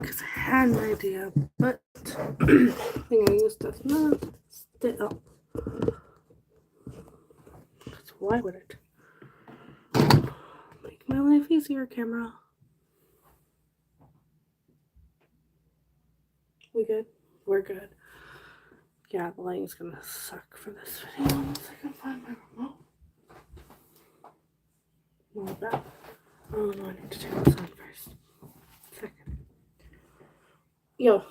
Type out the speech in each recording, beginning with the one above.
because I had an idea, but the thing I used does not still. Because why would it? Make my life easier, camera. We good? We're good. Yeah, the lighting's gonna suck for this video unless I can find my remote. More bad. Oh no, I need to turn this on first. Second. Yo.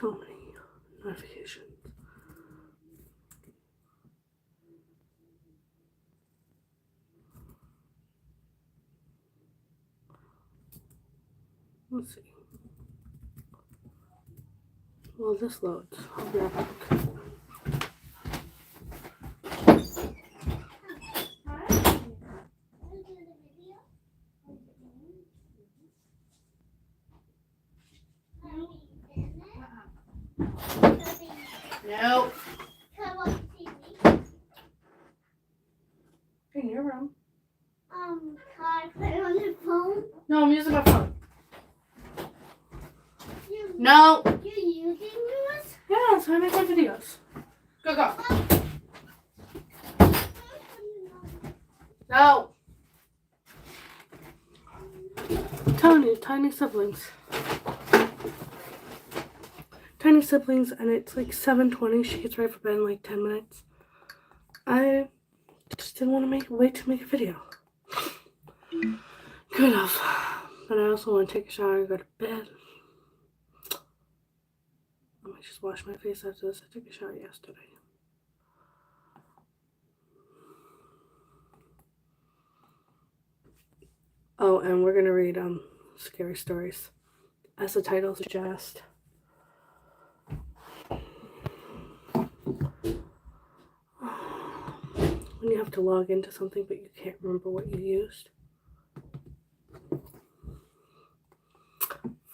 So many notifications. Let's see. Well, this loads. I'll be right back. No. In your room. Can I put it on the phone? No, I'm using my phone. No. You're using yours? Yeah, so I make my videos. Go, go. No. I'm telling you, tiny siblings. Tiny siblings, and it's like 7:20. She gets ready for bed in like 10 minutes. I just didn't want to wait to make a video. Could have. But I also want to take a shower and go to bed. I might just wash my face after this. I took a shower yesterday. Oh, and we're gonna read scary stories, as the title suggests. When you have to log into something but you can't remember what you used.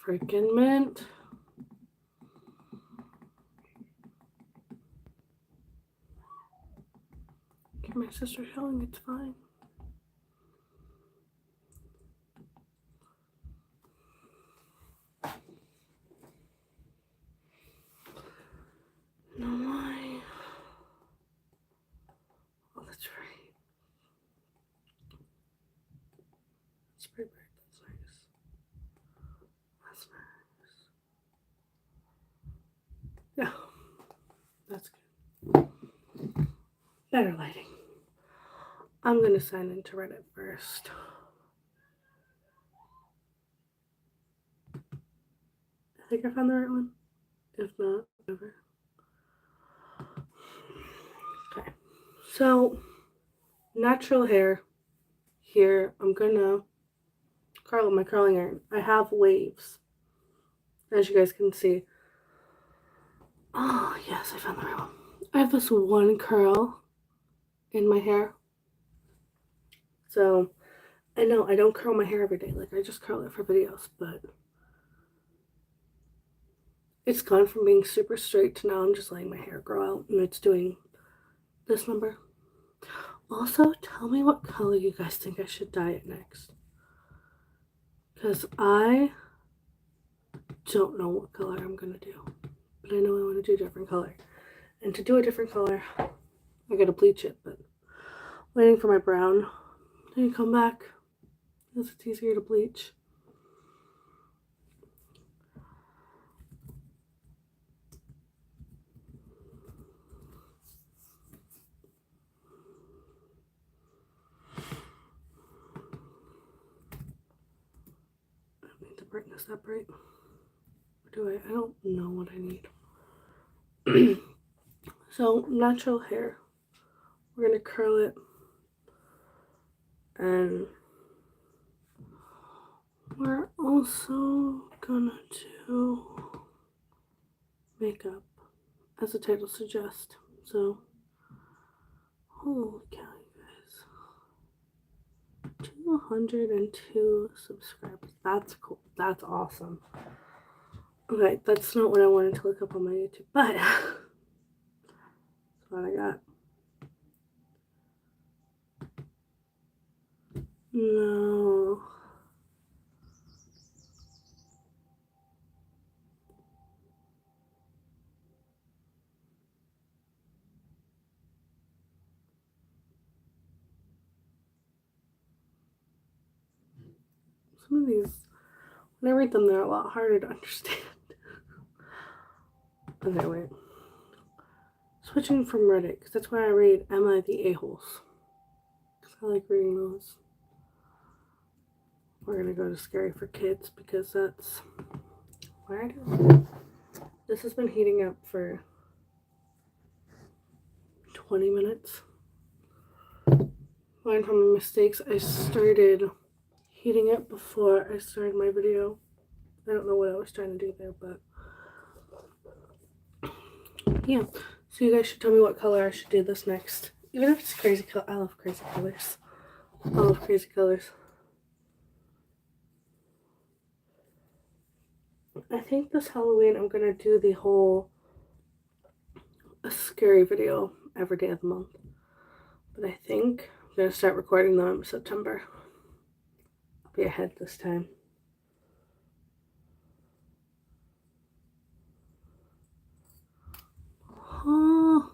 Freaking mint. Okay, my sister's yelling, it's fine. No, why? Oh, that's right. Spray bright, that's nice. That's nice. Yeah, that's good. Better lighting. I'm gonna sign into Reddit first. I think I found the right one. If not, whatever. Okay. So, natural hair. Here, I'm gonna curl my curling iron. I have waves, as you guys can see. Oh, yes, I found the right one. I have this one curl in my hair. So, I know I don't curl my hair every day. Like, I just curl it for videos, but it's gone from being super straight to now I'm just letting my hair grow out, and it's doing this number. Also, tell me what color you guys think I should dye it next. Because I don't know what color I'm going to do. But I know I want to do a different color. And to do a different color, I got to bleach it. But waiting for my brown to come back because it's easier to bleach. I don't need the brightness that bright. Or do I? I don't know what I need. So, natural hair. We're going to curl it. And we're also gonna do makeup, as the title suggests. So, holy cow, you guys. 202 subscribers. That's cool. That's awesome. Okay, that's not what I wanted to look up on my YouTube, but that's what I got. No. Some of these, when I read them, they're a lot harder to understand. Okay, wait. Switching from Reddit, because that's where I read Emma the A-Holes. Because I like reading those. We're going to go to Scary for Kids, because that's where I do. This has been heating up for 20 minutes. Learn from my mistakes. I started heating it before I started my video. I don't know what I was trying to do there, but yeah. So you guys should tell me what color I should do this next. Even if it's crazy color. I love crazy colors. I love crazy colors. I think this Halloween I'm going to do the whole scary video every day of the month. But I think I'm going to start recording them in September. I'll be ahead this time. Oh.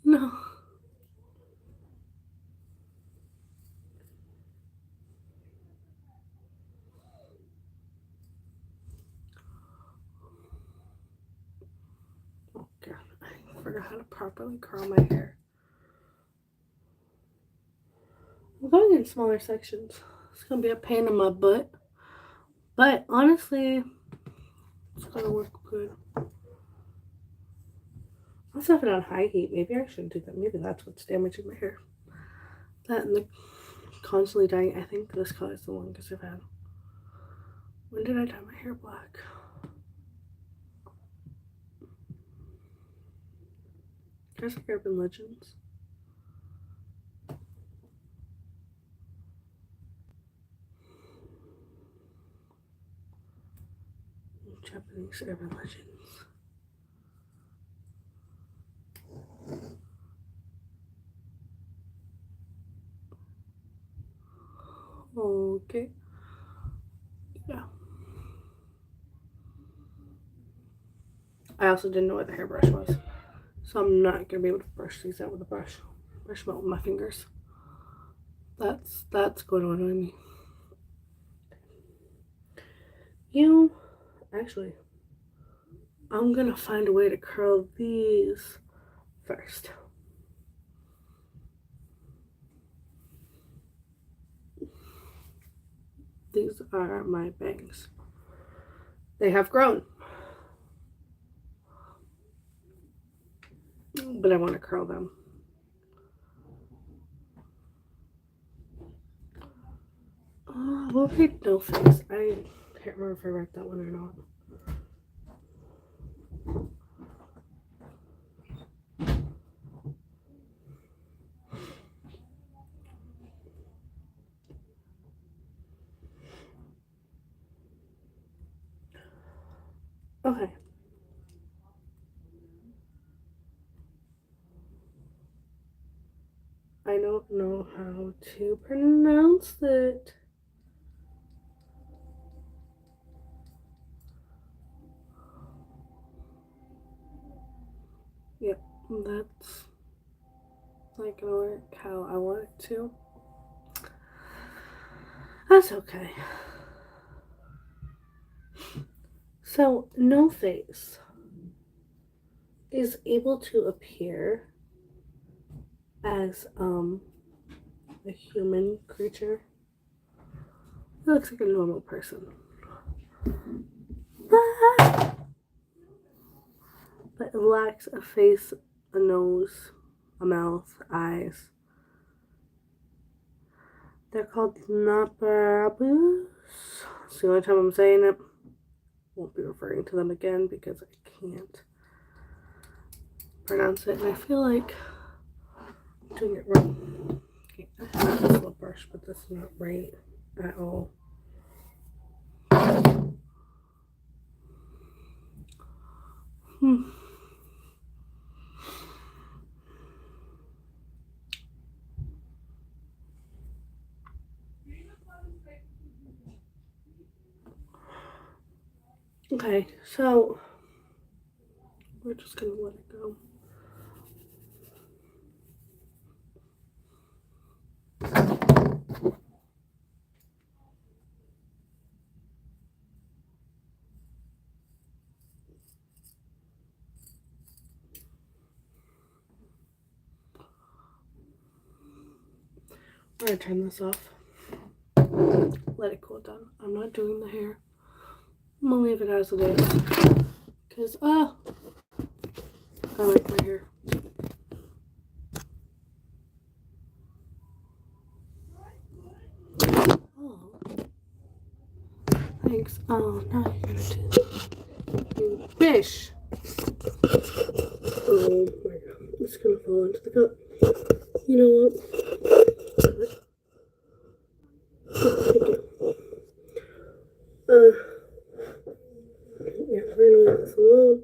No. Oh god, I forgot how to properly curl my hair. I'm going in smaller sections. It's gonna be a pain in my butt. But honestly, it's gonna work good. Let's have it on high heat. Maybe I shouldn't do that. Maybe that's what's damaging my hair. That and the constantly dyeing. I think this color is the longest I've had. When did I dye my hair black? There's like Urban Legends. Japanese Urban Legends. Okay. Yeah. I also didn't know what the hairbrush was. So I'm not gonna be able to brush these out with a brush. Brush them out with my fingers. That's going to annoy me. Actually, I'm gonna find a way to curl these first. These are my bangs. They have grown. But I want to curl them. We'll read No Face. I can't remember if I read that one or not. Okay. I don't know how to pronounce it. Yep, that's not gonna work how I want it to. That's okay. So, No Face is able to appear as a human creature. It looks like a normal person. But it lacks a face, a nose, a mouth, eyes. They're called Naparabus. It's the only time I'm saying it. Won't be referring to them again because I can't pronounce it, and I feel like I'm doing it wrong. Okay, I have this lip brush, but that's not right at all. Hmm. Okay, so we're just gonna let it go. I'm gonna turn this off. Let it cool down. I'm not doing the hair. I'm gonna leave it as it is. Cause I like my hair. Oh. Thanks. Oh, now you're gonna do you fish. Oh my god. It's gonna fall into the cup. You know what? Yeah, we're gonna leave this alone.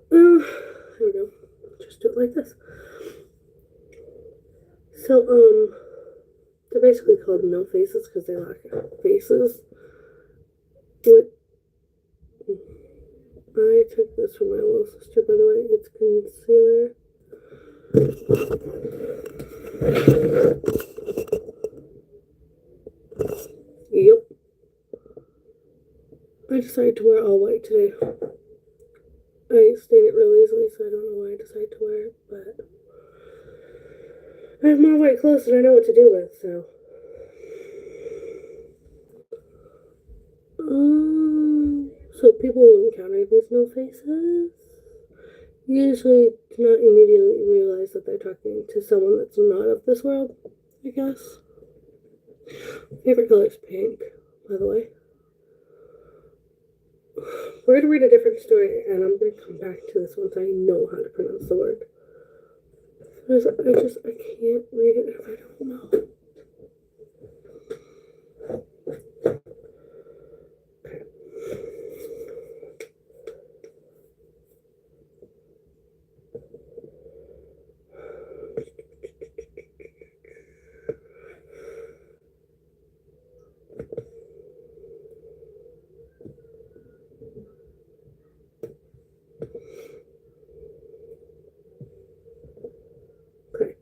There we go. Just do it like this. So, they're basically called no faces because they lack faces. What? I took this from my little sister, by the way. It's concealer. Yep. I decided to wear all white today. I stain it real easily, so I don't know why I decided to wear it, but I have more white clothes than I know what to do with, so. So people who encounter these no faces usually do not immediately realize that they're talking to someone that's not of this world, I guess. Favorite color is pink, by the way. We're gonna read a different story, and I'm gonna come back to this once I know how to pronounce the word. Because I can't read it if I don't know. Okay.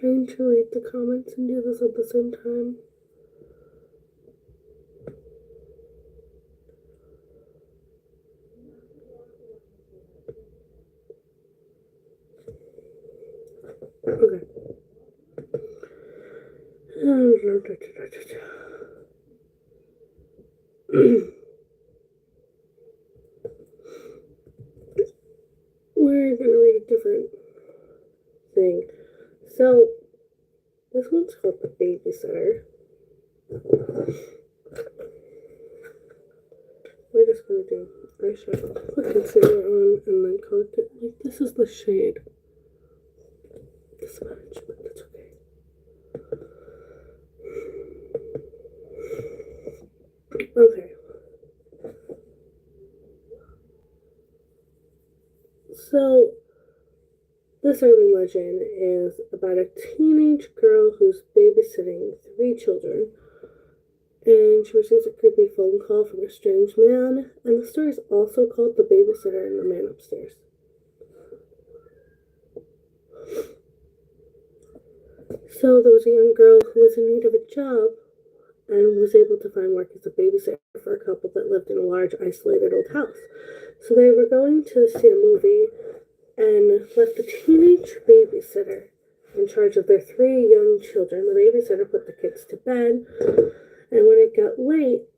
Trying to read the comments and do this at the same time. Okay. We're gonna read a different thing. So, this one's called The Babysitter. We're just gonna do eyeshadow, put concealer on, and then collect it. Like, this is the shade. The smudge, but that's okay. Okay. So, this urban legend is about a teenage girl who's babysitting 3 children, and she receives a creepy phone call from a strange man, and the story is also called The Babysitter and the Man Upstairs. So there was a young girl who was in need of a job and was able to find work as a babysitter for a couple that lived in a large, isolated old house. So they were going to see a movie and left a teenage babysitter in charge of their 3 young children. The babysitter put the kids to bed, and when it got late,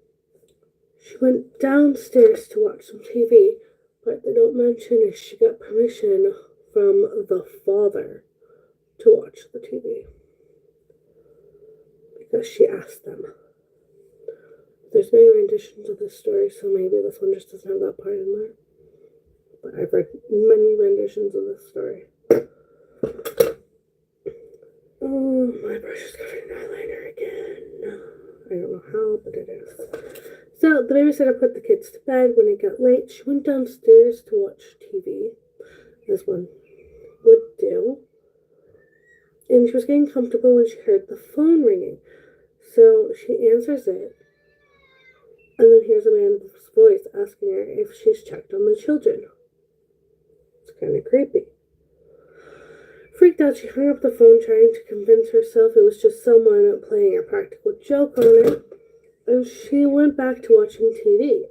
she went downstairs to watch some TV, but they don't mention if she got permission from the father to watch the TV because she asked them. There's many renditions of this story, so maybe this one just doesn't have that part in there. But I've read many renditions of this story. Oh, my brush is covered in eyeliner again. I don't know how, but it is. So the babysitter put the kids to bed. When it got late, she went downstairs to watch TV, as one would do. And she was getting comfortable when she heard the phone ringing. So she answers it, and then hears a man's voice asking her if she's checked on the children. It's kind of creepy. Freaked out, she hung up the phone, trying to convince herself it was just someone playing a practical joke on her, and she went back to watching TV.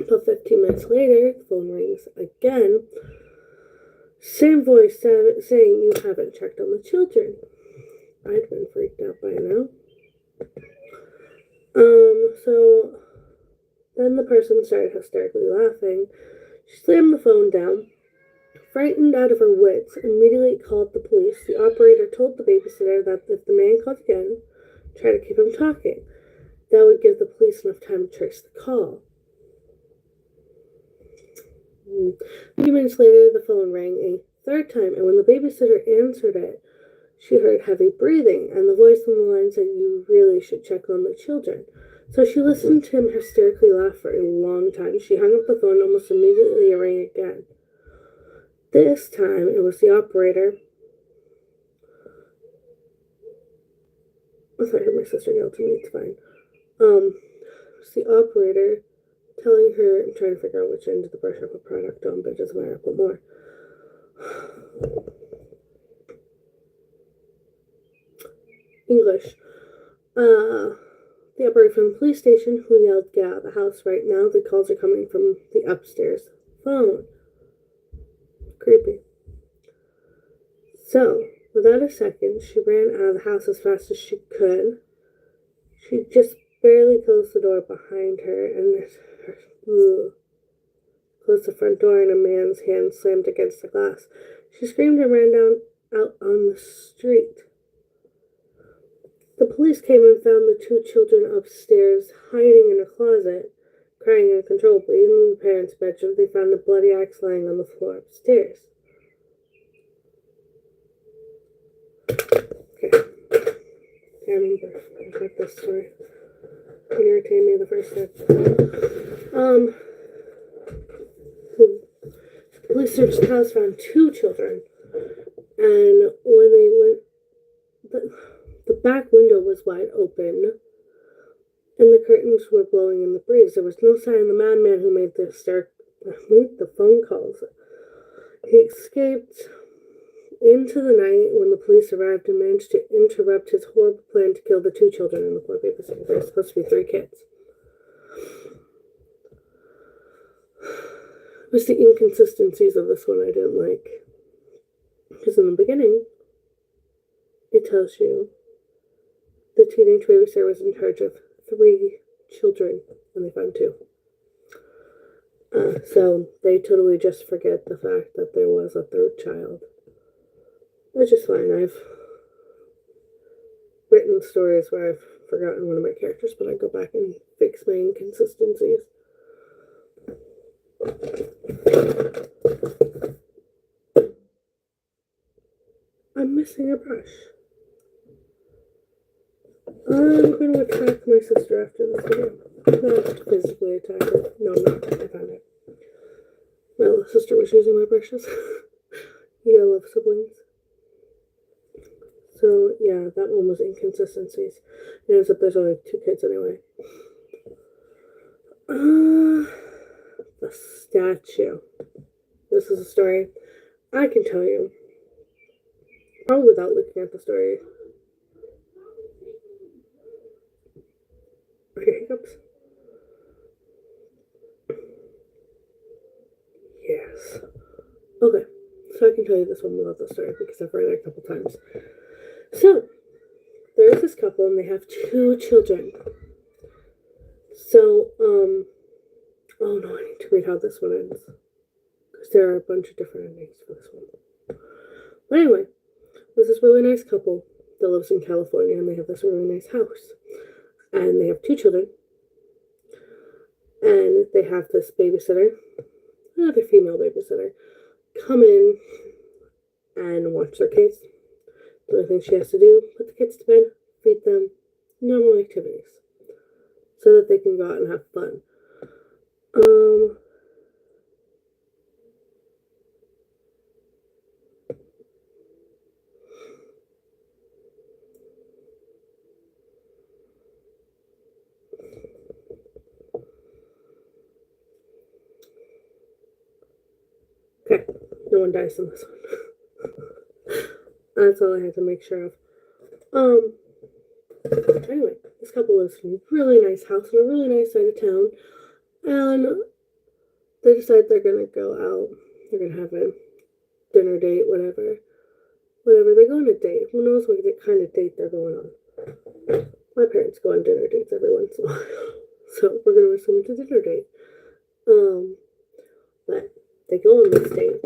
About 15 minutes later, the phone rings again. Same voice saying, "You haven't checked on the children." I'd been freaked out by now. So then the person started hysterically laughing. She slammed the phone down. Frightened out of her wits, immediately called the police. The operator told the babysitter that if the man called again, try to keep him talking. That would give the police enough time to trace the call. A few minutes later, the phone rang a third time, and when the babysitter answered it, she heard heavy breathing, and the voice on the line said, "You really should check on the children." So she listened to him hysterically laugh for a long time. She hung up the phone almost immediately. It rang again. This time, it was the operator. Oh, sorry, my sister yelled to me. It's fine. It was the operator telling her, I'm trying to figure out which end of the brush I put product on, but it doesn't matter, I put more. English. The operator from the police station who yelled, "Get out of the house right now. The calls are coming from the upstairs phone." Creepy. So, without a second, she ran out of the house as fast as she could. She just barely closed the door behind her and closed the front door, and a man's hand slammed against the glass. She screamed and ran out on the street. The police came and found the 2 children upstairs, hiding in a closet, crying uncontrollably. In the parents' bedroom, they found a bloody axe lying on the floor upstairs. Okay. I remember. I got this story. It irritated me the first time. Police searched the house, found 2 children, and when they went, the back window was wide open, and the curtains were blowing in the breeze. There was no sign of the madman who made the phone calls. He escaped into the night when the police arrived and managed to interrupt his horrible plan to kill the 2 children and the 4 babysitters. There were supposed to be 3 kids. It was the inconsistencies of this one I didn't like. Because in the beginning, it tells you the teenage babysitter was in charge of 3 children, and they found 2. So they totally just forget the fact that there was a 3rd child. Which is fine. I've written stories where I've forgotten one of my characters, but I go back and fix my inconsistencies. I'm missing a brush. I'm going to attack my sister after this video. Not physically attack her. No, I'm not. I found it. My little sister was using my brushes. You gotta love siblings. So, yeah, that one was inconsistencies. It ends up there's only 2 kids anyway. The statue. This is a story I can tell you, probably without looking at the story. Okay, hiccups. Yes. so I can tell you this one without the story because I've read it a couple times. So, there is this couple and they have 2 children. So, oh no, I need to read how this one ends. Because there are a bunch of different endings for this one. But anyway, there's this really nice couple that lives in California and they have this really nice house. And they have 2 children. And they have this babysitter, another female babysitter, come in and watch their kids. The only thing she has to do, put the kids to bed, feed them, normal activities. So that they can go out and have fun. Okay, no one dies in this one. That's all I had to make sure of. Anyway, this couple lives in a really nice house in a really nice side of town, and they decide they're gonna go out. They're gonna have a dinner date, whatever. They go on a date. Who knows what kind of date they're going on? My parents go on dinner dates every once in a while, so we're gonna assume it's a dinner date. But they go on this date,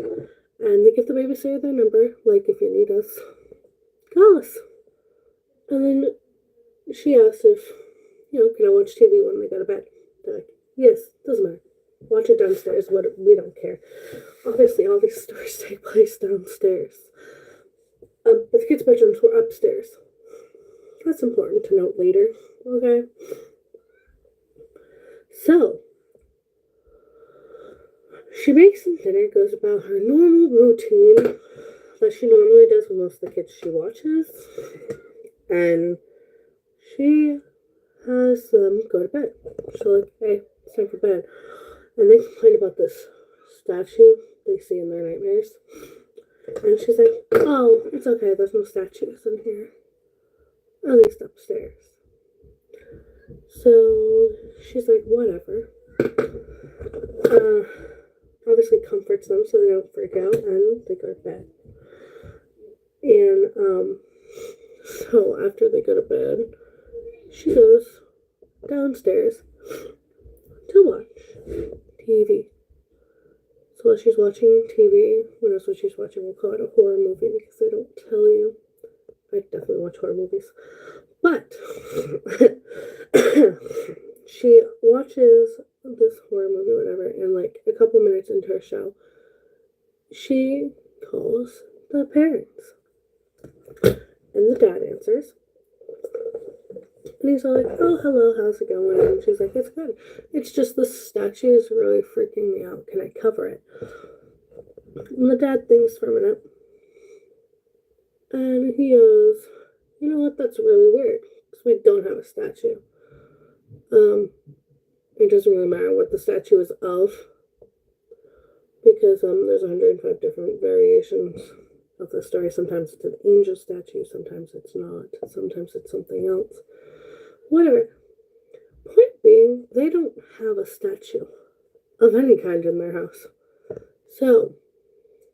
and they give the babysitter their number. Like, if you need us, call us. And then she asks if, can I watch TV when they go to bed? They're like, yes, doesn't matter. Watch it downstairs. We don't care. Obviously, all these stories take place downstairs. But the kids' bedrooms were upstairs. That's important to note later. Okay. So, she makes some dinner, goes about her normal routine that she normally does with most of the kids she watches. And she has them go to bed. So, like, hey, it's time for bed. And they complain about this statue they see in their nightmares. And she's like, oh, it's okay, there's no statues in here. At least upstairs. So she's like, whatever. Obviously comforts them so they don't freak out, and they go to bed. And so after they go to bed, she goes downstairs to watch TV. So while she's watching TV, who knows what she's watching? We'll call it a horror movie because they don't tell you. I definitely watch horror movies. But she watches this horror movie, whatever, and like a couple minutes into her show, she calls the parents. And the dad answers. And he's all like, oh, hello, how's it going? And she's like, it's good. It's just the statue is really freaking me out. Can I cover it? And the dad thinks for a minute. And he goes, you know what, that's really weird. Because we don't have a statue. It doesn't really matter what the statue is of. Because there's 105 different variations of the story. Sometimes it's an angel statue. Sometimes it's not. Sometimes it's something else. Whatever. Point being, they don't have a statue of any kind in their house. So,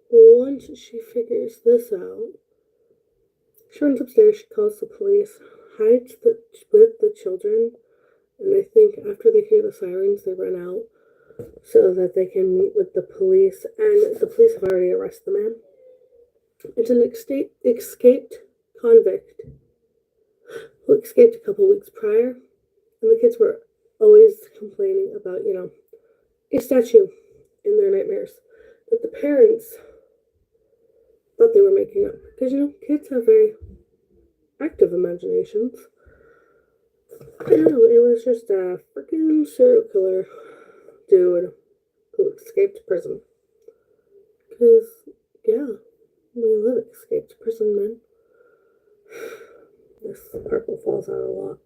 once she figures this out, she runs upstairs, she calls the police, hides with the children, and I think after they hear the sirens, they run out so that they can meet with the police, and the police have already arrested the man. It's an escaped convict who escaped a couple weeks prior, and the kids were always complaining about, a statue in their nightmares that the parents thought they were making up. Because, kids have very active imaginations. I don't know, it was just a freaking serial killer dude who escaped prison. Because, yeah, we live escaped prison men. This purple falls out a lot.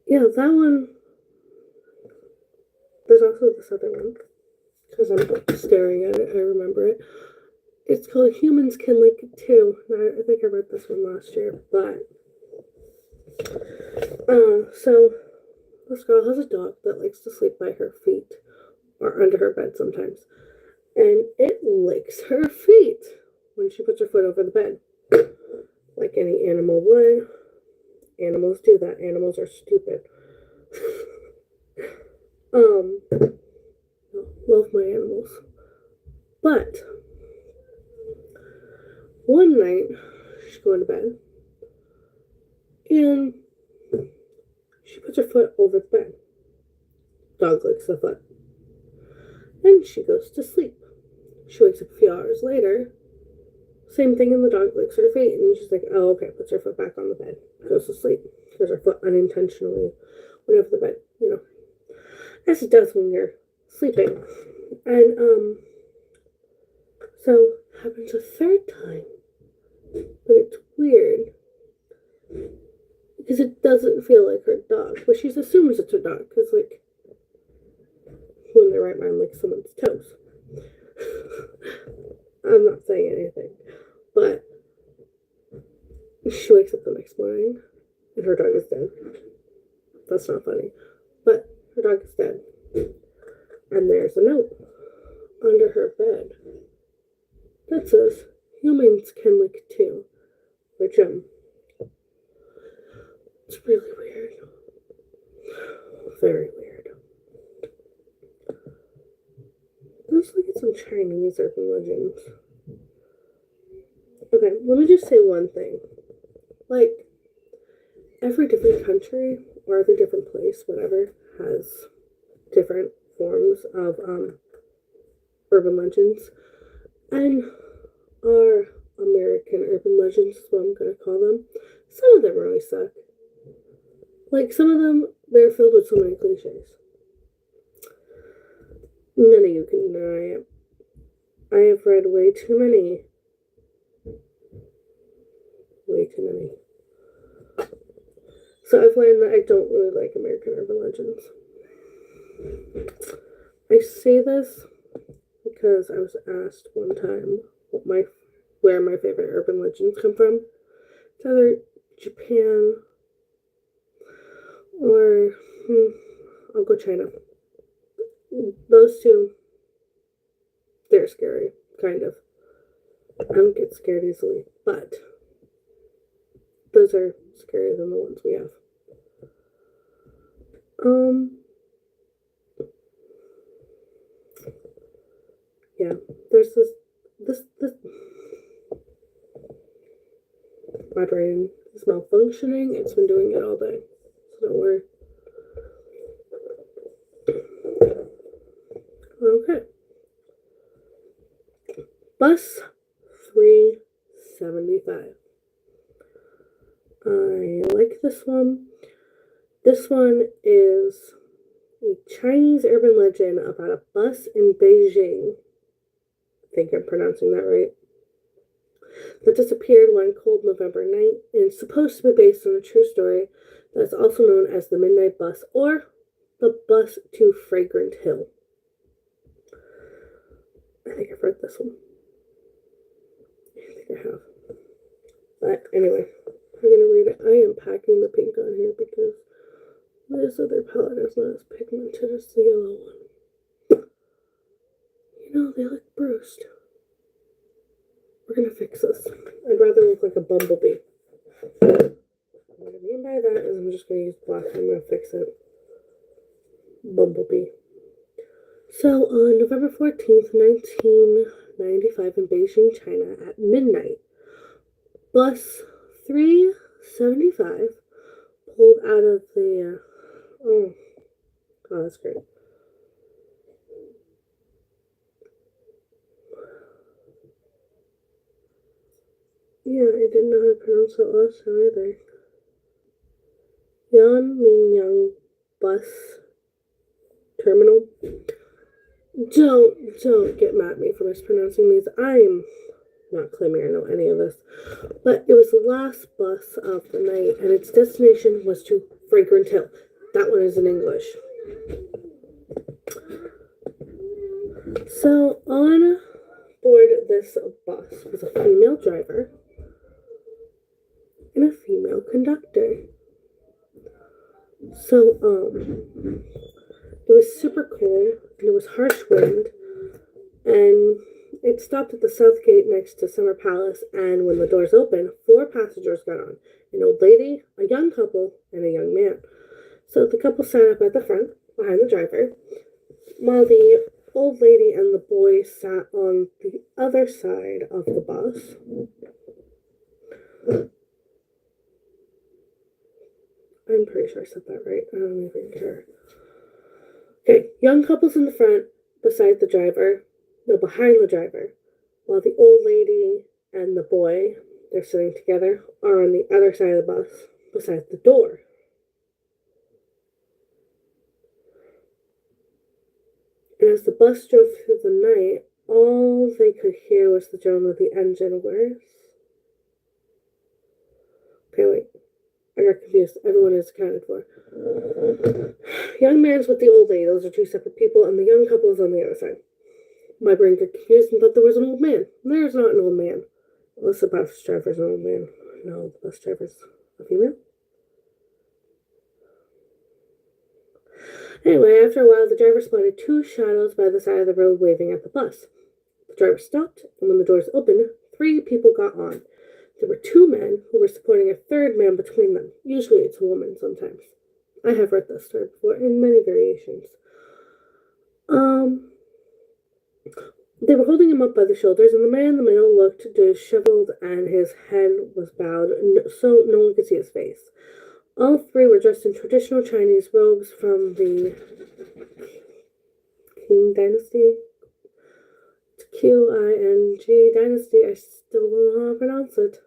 Yeah, that one. There's also this other one. Because I'm staring at it, I remember it. It's called Humans Can Like It Too. I think I read this one last year, but so this girl has a dog that likes to sleep by her feet or under her bed sometimes. and it licks her feet when she puts her foot over the bed. Like any animal would. Animals do that. Animals are stupid. Love my animals. But one night, she's going to bed, and she puts her foot over the bed. Dog licks the foot. And she goes to sleep. She wakes up a few hours later. Same thing, and the dog licks her feet. And she's like, oh, okay, puts her foot back on the bed. Goes to sleep. Because her foot unintentionally went over the bed, as it does when you're sleeping. And, so happens a third time. But it's weird. Because it doesn't feel like her dog. But she assumes it's her dog. Because, like, who in their right mind licks someone's toes? I'm not saying anything. But she wakes up the next morning and her dog is dead. That's not funny. But her dog is dead. And there's a note under her bed that says, humans can lick too. Which, it's really weird. Very weird. Let's look at some Chinese urban legends. Okay, let me just say one thing. Like, every different country or every different place, whatever, has different forms of urban legends. And our American urban legends is what I'm going to call them. Some of them really suck. Like, some of them, they're filled with so many cliches. None of you can deny it. I have read way too many. Way too many. So I've learned that I don't really like American urban legends. I say this because I was asked one time where my favorite urban legends come from. It's either Japan or I'll go China. Those two, they're scary, kind of. I don't get scared easily, but those are scarier than the ones we have. Yeah, there's this my brain is malfunctioning. It's been doing it all day, so don't worry. Okay. Bus 375. I like this one. This one is a Chinese urban legend about a bus in Beijing. I think I'm pronouncing that right. That disappeared one cold November night, and it's supposed to be based on a true story that's also known as the Midnight Bus or the Bus to Fragrant Hill. I think I've read this one. I think I have. But anyway, I'm going to read it. I am packing the pink on here because this other palette is not as pigmented as the yellow one. They look bruised. We're going to fix this. I'd rather look like a bumblebee. What I mean by that is I'm just going to use black. I'm going to fix it. Bumblebee. So on November 14th, 1995 in Beijing, China at midnight, bus 375 pulled out of the, oh, that's great. Yeah, I didn't know how to pronounce it last time either. Yanmingyang Bus Terminal. Don't get mad at me for mispronouncing these. I'm not claiming I know any of this. But it was the last bus of the night, and its destination was to Fragrant Hill. That one is in English. So on board this bus was a female driver and a female conductor. So it was super cold and it was harsh wind, And it stopped at the south gate next to Summer Palace, and when the doors opened, 4 passengers got on: an old lady, a young couple, and a young man. So the couple sat up at the front, behind the driver, while the old lady and the boy sat on the other side of the bus. I'm pretty sure I said that right. I don't even care. Okay, young couples in the front, beside the driver, no, behind the driver, while the old lady and the boy, they're sitting together, are on the other side of the bus, beside the door. And as the bus drove through the night, all they could hear was the drone of the engine. Where's... Okay, wait. I got confused. Everyone is accounted for. Young man's with the old lady. Those are 2 separate people, and the young couple is on the other side. My brain got confused and thought there was an old man. There's not an old man. Unless the bus driver's an old man. No, the bus driver's a female. Anyway, after a while, the driver spotted 2 shadows by the side of the road waving at the bus. The driver stopped, and when the doors opened, 3 people got on. There were 2 men who were supporting a 3rd man between them. Usually it's a woman sometimes. I have read this story before in many variations. They were holding him up by the shoulders, and the man in the middle looked disheveled and his head was bowed, so no one could see his face. All 3 were dressed in traditional Chinese robes from the Qing dynasty. Qing dynasty. I still don't know how to pronounce it.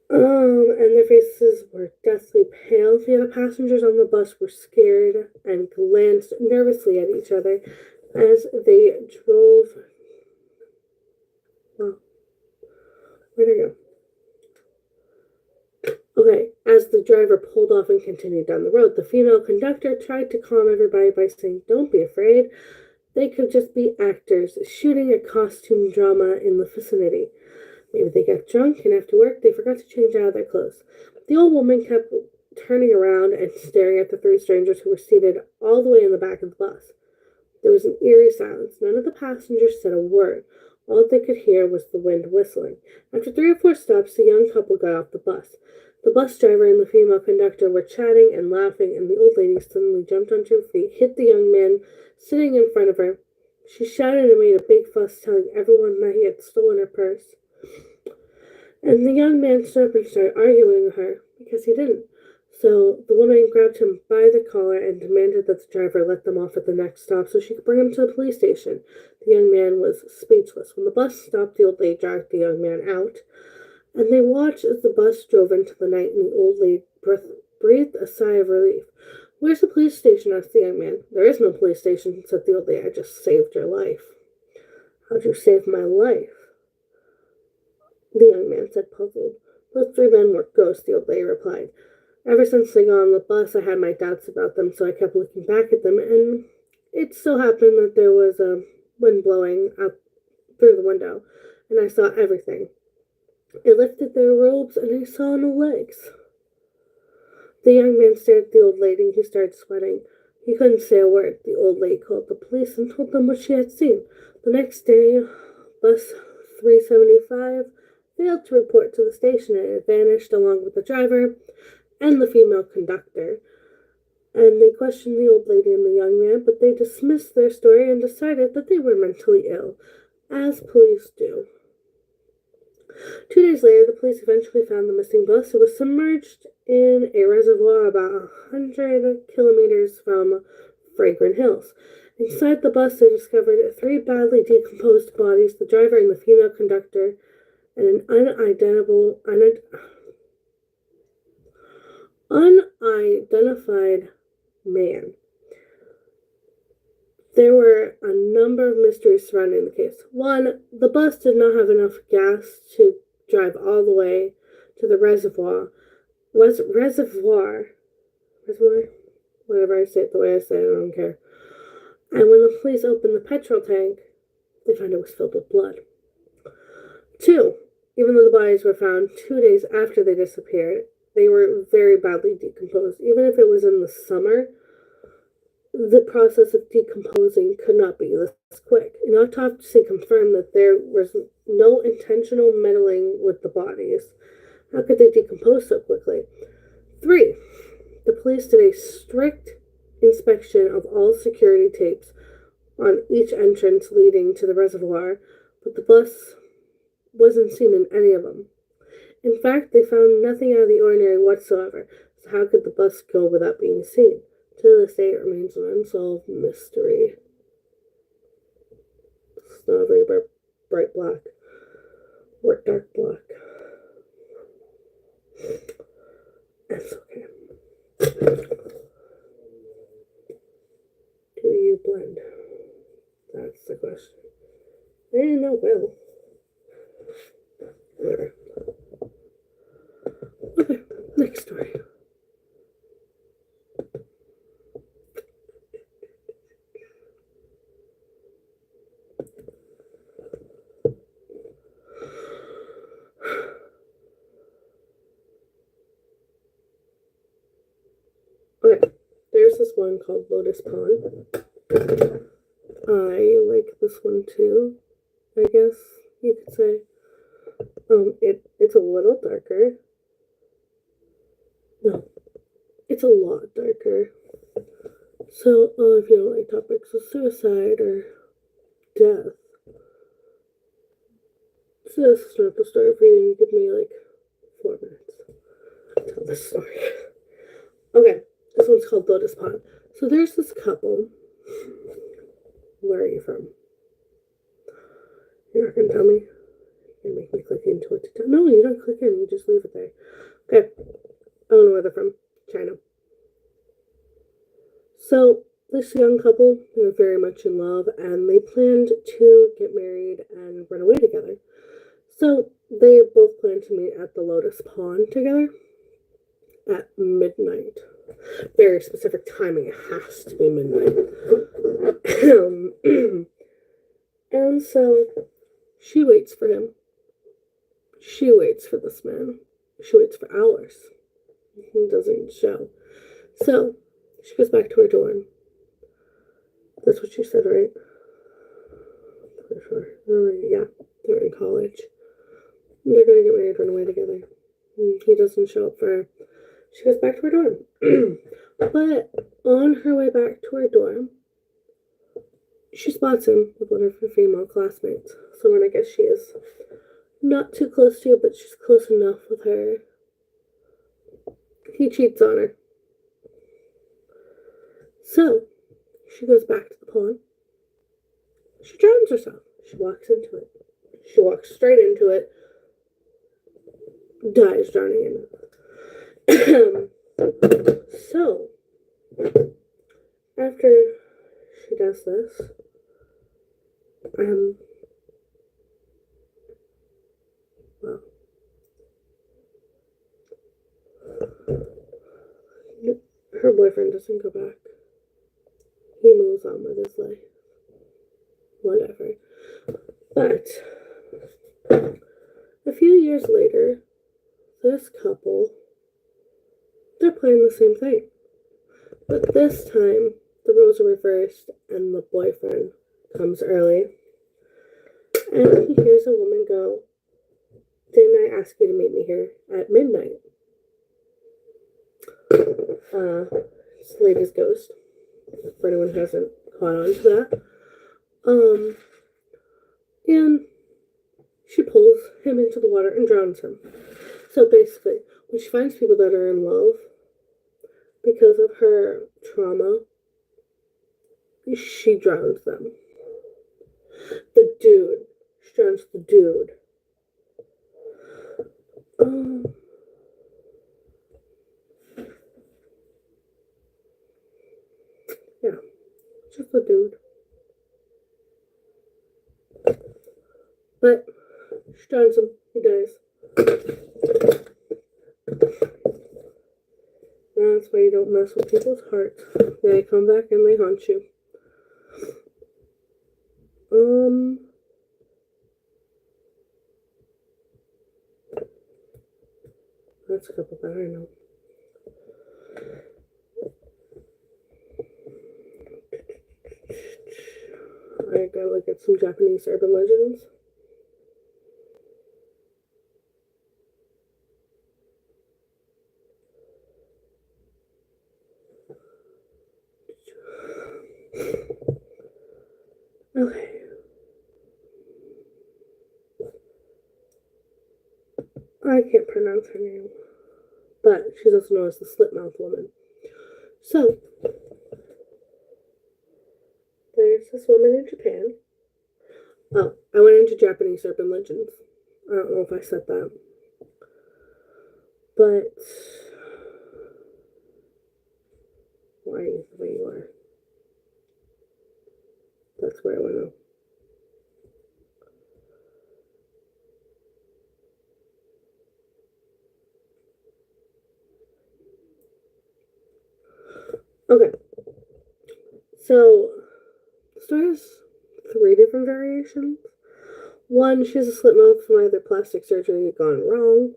And their faces were deathly pale. The other passengers on the bus were scared and glanced nervously at each other as they drove. Oh, where'd I go? Okay, as the driver pulled off and continued down the road, the female conductor tried to calm everybody by saying, "Don't be afraid. They could just be actors shooting a costume drama in the vicinity. Maybe they got drunk, and after work they forgot to change out of their clothes." The old woman kept turning around and staring at the 3 strangers who were seated all the way in the back of the bus. There was an eerie silence. None of the passengers said a word. All they could hear was the wind whistling. After 3 or 4 stops, the young couple got off the bus. The bus driver and the female conductor were chatting and laughing, and the old lady suddenly jumped onto her feet, hit the young man sitting in front of her. She shouted and made a big fuss, telling everyone that he had stolen her purse. And the young man stood up and started arguing with her, because he didn't. So the woman grabbed him by the collar and demanded that the driver let them off at the next stop so she could bring him to the police station. The young man was speechless. When the bus stopped, the old lady dragged the young man out, and they watched as the bus drove into the night, and the old lady breathed a sigh of relief. "Where's the police station?" asked the young man. "There is no police station," said the old lady. "I just saved your life." "How'd you save my life?" the young man said, puzzled. "Those 3 men were ghosts," the old lady replied. "Ever since they got on the bus, I had my doubts about them, so I kept looking back at them, and it so happened that there was a wind blowing out through the window, and I saw everything. I lifted their robes, and I saw no legs." The young man stared at the old lady. He started sweating. He couldn't say a word. The old lady called the police and told them what she had seen. The next day, bus 375 failed to report to the station, and it vanished along with the driver and the female conductor. And they questioned the old lady and the young man, but they dismissed their story and decided that they were mentally ill, as police do. 2 days later, the police eventually found the missing bus. It was submerged in a reservoir about 100 kilometers from Fragrant Hills. Inside the bus, they discovered 3 badly decomposed bodies: the driver and the female conductor, and an unidentified man. There were a number of mysteries surrounding the case. 1, the bus did not have enough gas to drive all the way to the reservoir. Reservoir? Whatever I say it the way I say it, I don't care. And when the police opened the petrol tank, they found it was filled with blood. 2, even though the bodies were found 2 days after they disappeared, they were very badly decomposed. Even if it was in the summer, the process of decomposing could not be this quick. An autopsy confirmed that there was no intentional meddling with the bodies. How could they decompose so quickly? 3. The police did a strict inspection of all security tapes on each entrance leading to the reservoir, but the bus wasn't seen in any of them. In fact, they found nothing out of the ordinary whatsoever, so how could the bus go without being seen? To this day, it remains an unsolved mystery. It's not a very bright black or dark black. That's okay. Do you blend? That's the question. And no will. Whatever. Okay, next story. Okay, there's this one called Lotus Pond. I like this one too, I guess you could say. It's a little darker. No, it's a lot darker. So, if you don't like topics of suicide or death, so this is not the story for you. You give me like 4 minutes to tell this story. Okay, this one's called Lotus Pond. So there's this couple. Where are you from? You're not gonna tell me? You're gonna make me click into it to tell. No, you don't click in. You just leave it there. Okay. I don't know where they're from. China. So this young couple, they were very much in love, and they planned to get married and run away together. So they both planned to meet at the Lotus Pond together at midnight. Very specific timing. It has to be midnight. And so she waits for him. She waits for this man. She waits for hours. He doesn't show. So she goes back to her dorm. That's what she said, right? For sure. Yeah, they're in college. They're gonna get married, run away together. He doesn't show up for her. She goes back to her dorm. But on her way back to her dorm, she spots him with one of her female classmates. Someone I guess she is not too close to, but she's close enough with her. He cheats on her. So she goes back to the pond. She drowns herself. She walks into it. She walks straight into it. Dies drowning in it. So after she does this, well, her boyfriend doesn't go back. He moves on with his life. Whatever. But a few years later, this couple, they're playing the same thing. But this time, the roles are reversed and the boyfriend comes early. And he hears a woman go, "Didn't I ask you to meet me here at midnight?" This lady's ghost, for anyone who hasn't caught on to that. And she pulls him into the water and drowns him. So basically, when she finds people that are in love, because of her trauma, she drowns them. The dude. She drowns the dude. Yeah. Just the dude. But she drowns him. He dies. That's why you don't mess with people's hearts. They come back and they haunt you. That's a couple that I know. at some Japanese urban legends. Okay. I can't pronounce her name, but she's also known as the Slipmouth Woman. So, there's this woman in Japan. Oh, I went into Japanese urban legends. I don't know if I said that. But, why are you the way you are? That's where I want to know. Okay. So, the story has 3 different variations. One, she has a slip mouth from either plastic surgery gone wrong,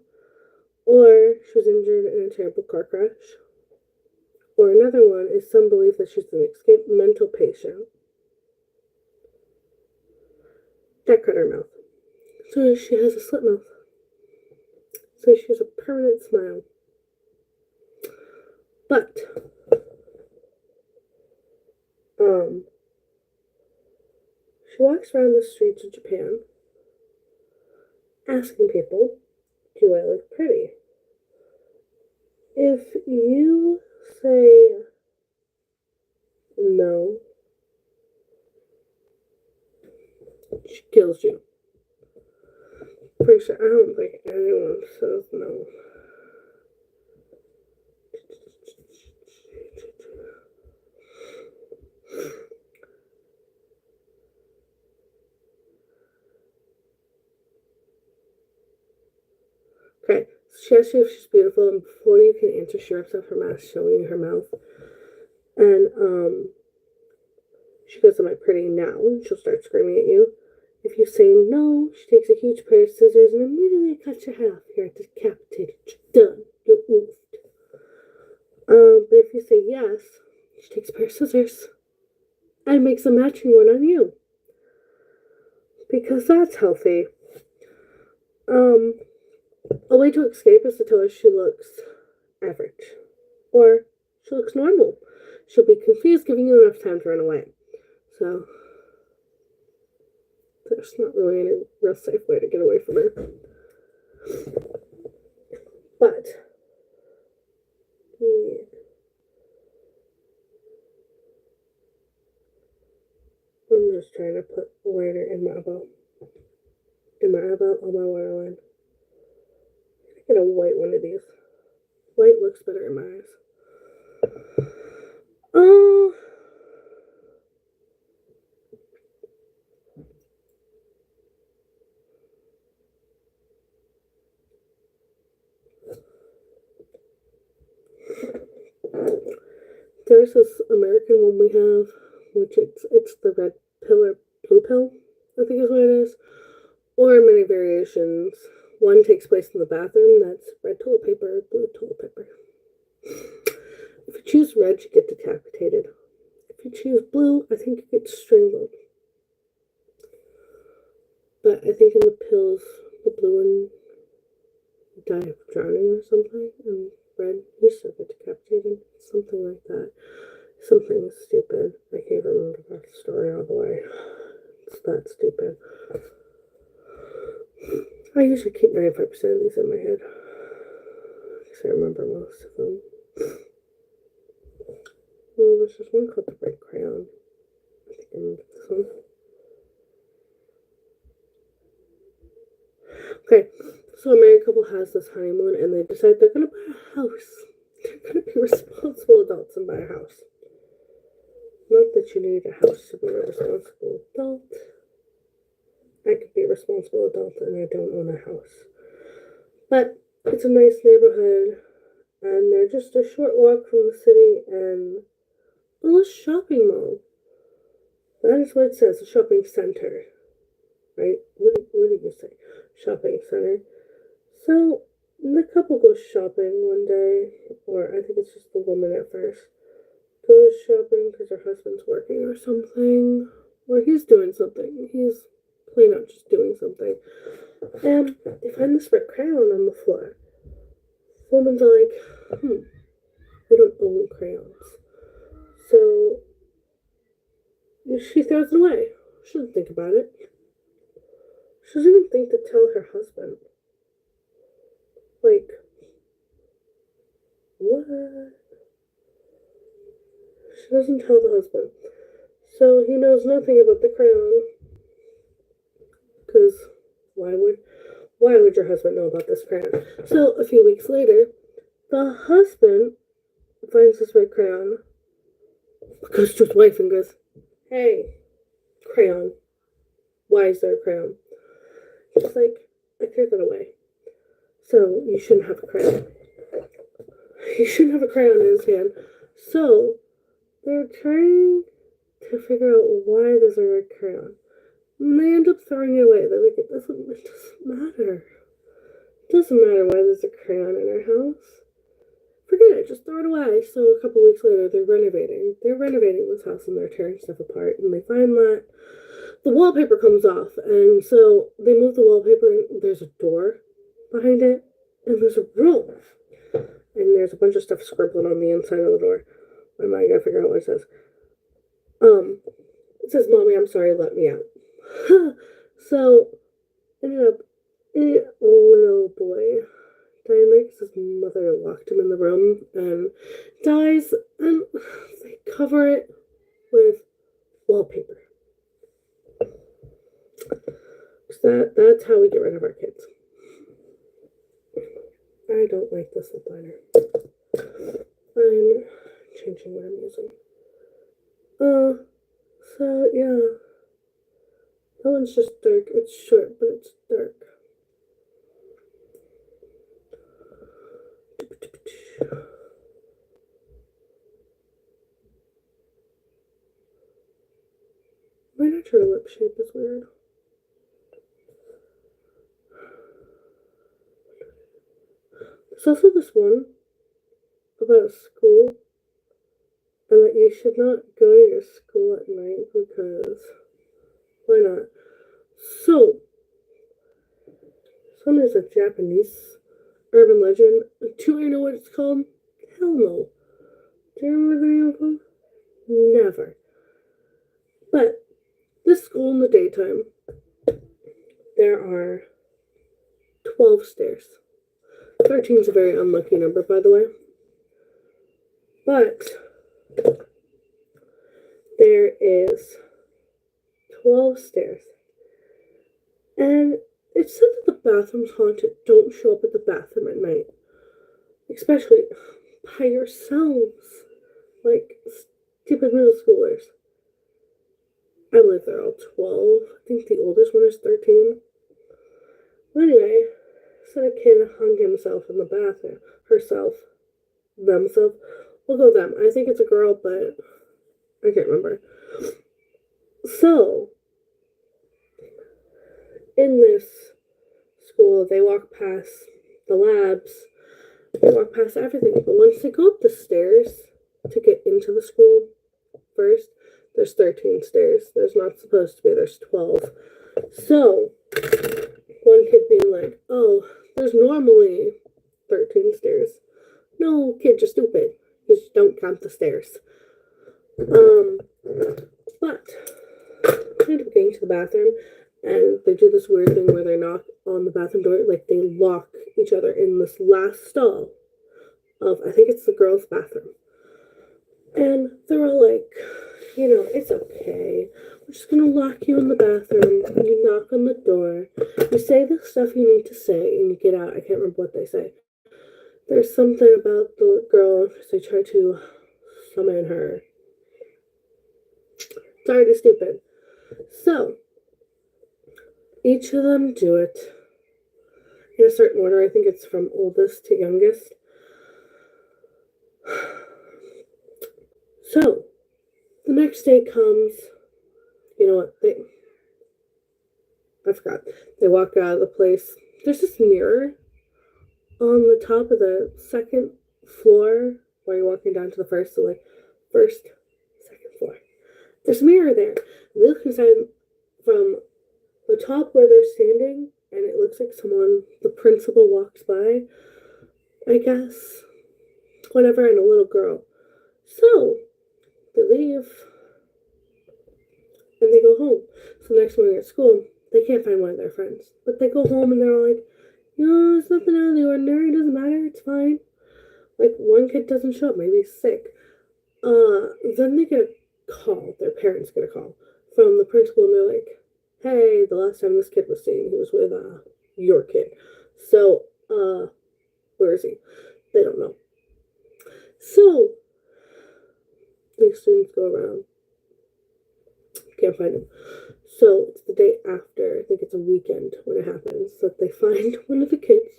or she was injured in a terrible car crash. Or another one is some believe that she's an escaped mental patient that cut her mouth. So she has a slip mouth. So she has a permanent smile. But, she walks around the streets of Japan asking people, do I look pretty? If you say no, she kills you. Pretty sure, I don't think anyone says no. Okay, she asks you if she's beautiful, and before you can answer, she rips off her mask, showing you her mouth. And she goes, am I pretty now? And she'll start screaming at you. If you say no, she takes a huge pair of scissors and immediately cuts your head off. You're decapitated. You're done. You're oofed. But if you say yes, she takes a pair of scissors and makes a matching one on you. Because that's healthy. A way to escape is to tell her she looks average. Or she looks normal. She'll be confused, giving you enough time to run away. So, there's not really any real safe way to get away from her. But, yeah. I'm just trying to put lighter in my eyeball. In my eyeball, on my waterline. Get a white one of these. White looks better in my eyes. Oh. There's this American one we have, which it's the red pill or blue pill, I think is what it is. Or many variations. One takes place in the bathroom, that's red toilet paper, blue toilet paper. If you choose red, you get decapitated. If you choose blue, I think you get strangled. But I think in the pills, the blue one, you die of drowning or something, and red, you still get decapitated. Something like that. Something stupid. I can't remember that story all the way. It's that stupid. I usually keep 95% of these in my head. Because I remember most of them. Oh, there's this one called the Red Crayon. I think I remember this one. Okay, so a married couple has this honeymoon and they decide they're going to buy a house. They're going to be responsible adults and buy a house. Not that you need a house to be a responsible adult. I could be a responsible adult and I don't own a house. But it's a nice neighborhood and they're just a short walk from the city and a little shopping mall. That is what it says, a shopping center. Right? What did you say? Shopping center. So the couple goes shopping one day, or I think it's just the woman at first. Goes shopping because her husband's working or something. or he's doing something. He's plain out just doing something. And they find this red crayon on the floor. The woman's like, we don't own crayons. So she throws it away. She doesn't think about it. She doesn't even think to tell her husband. Like, what? She doesn't tell the husband. So he knows nothing about the crayon. Because why would your husband know about this crayon? So a few weeks later, the husband finds this red crayon, goes to his wife and goes, "Hey, crayon. Why is there a crayon?" She's like, "I threw that away. So you shouldn't have a crayon." He shouldn't have a crayon in his hand. So they're trying to figure out why there's a red crayon. And they end up throwing it away. They're like, it doesn't matter. It doesn't matter why there's a crayon in our house. Forget it, just throw it away. So a couple weeks later, they're renovating. They're renovating this house and they're tearing stuff apart. And they find that the wallpaper comes off. And so they move the wallpaper and there's a door behind it. And there's a room. And there's a bunch of stuff scribbling on the inside of the door. And I gotta figure out what it says. It says, "Mommy, I'm sorry, let me out." So, ended up a little boy dying there because his mother locked him in the room and dies, and they cover it with wallpaper. So that's how we get rid of our kids. I don't like this lip liner. I'm changing what I'm using. So yeah. That one's just dark. It's short, but it's dark. My natural lip shape is weird. There's also this one about school and that you should not go to your school at night because why not? So, this one is a Japanese urban legend. Do I know what it's called? Hell no. Do you remember the name of them? Never. But this school in the daytime, there are 12 stairs. 13 is a very unlucky number, by the way. But there is 12 stairs. And it's said that the bathroom's haunted. Don't show up at the bathroom at night. Especially by yourselves. Like stupid middle schoolers. I believe they're all 12. I think the oldest one is 13. But anyway, said a kid hung himself in the bathroom. Herself. Themselves. We'll go them. I think it's a girl, but I can't remember. So, in this school, they walk past the labs, they walk past everything. But once they go up the stairs to get into the school first, there's 13 stairs. There's not supposed to be, there's 12. So, one kid being like, "Oh, there's normally 13 stairs." No, kid, you're stupid. You just don't count the stairs. But they end up getting to the bathroom and they do this weird thing where they knock on the bathroom door, like they lock each other in this last stall of, I think it's the girls' bathroom. And they're all like, it's okay. We're just gonna lock you in the bathroom. And you knock on the door. You say the stuff you need to say and you get out. I can't remember what they say. There's something about the girl because they try to summon her. It's already stupid. So, each of them do it in a certain order. I think it's from oldest to youngest. So, the next day comes. You know what? I forgot. They walk out of the place. There's this mirror on the top of the second floor while you're walking down to the first, so like first, second floor. There's a mirror there. They look inside from the top where they're standing, and it looks like someone, the principal walks by, I guess. Whatever, and a little girl. So, they leave, and they go home. So next morning at school, they can't find one of their friends. But they go home and they're all like, it's nothing out of the ordinary, it doesn't matter, it's fine. Like, one kid doesn't show up, maybe he's sick. Then they get a call, their parents get a call from the principal, and they're like, hey, the last time this kid was seen, he was with, your kid. So, where is he? They don't know. So, the students go around. Can't find him. So, it's the day after, I think it's a weekend when it happens, that they find one of the kids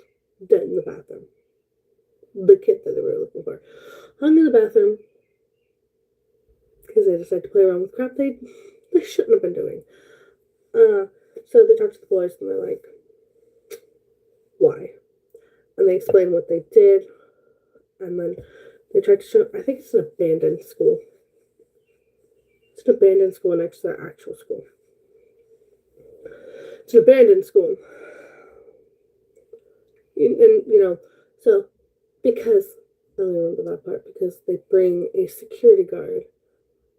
dead in the bathroom. The kid that they were looking for. Hung in the bathroom because they decided to play around with crap they shouldn't have been doing. So they talk to the boys and they're like, why? And they explain what they did, and then they tried to show, I think it's an abandoned school. It's an abandoned school next to their actual school. It's an abandoned school. And so because, I only remember that part, because they bring a security guard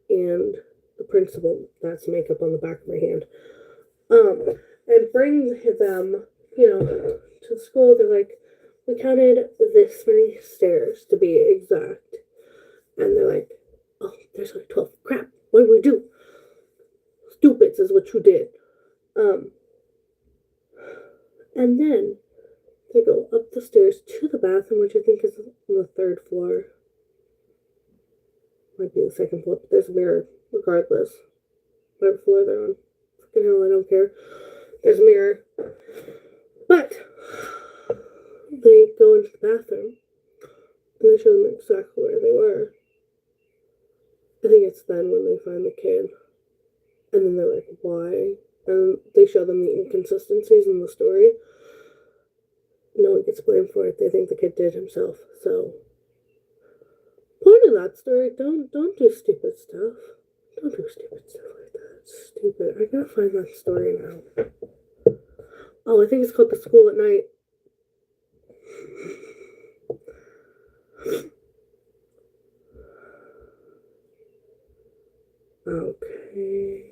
and the principal, that's makeup on the back of my hand, and bring them, to the school. They're like, we counted this many stairs to be exact. And they're like, oh, there's only 12. Crap, what do we do? Stupids is what you did. And then they go up the stairs to the bathroom, which I think is on the 3rd floor. Might be the 2nd floor, but there's a mirror, regardless. Whatever floor they're on. Fucking hell, I don't care. There's a mirror. But they go into the bathroom and they show them exactly where they were. I think it's then when they find the kid. And then they're like, why? And they show them the inconsistencies in the story. No one gets blamed for it. They think the kid did himself. So, point of that story, don't do stupid stuff. Don't do stupid stuff like that. It's stupid. I gotta find that story now. Oh, I think it's called The School at Night. Okay.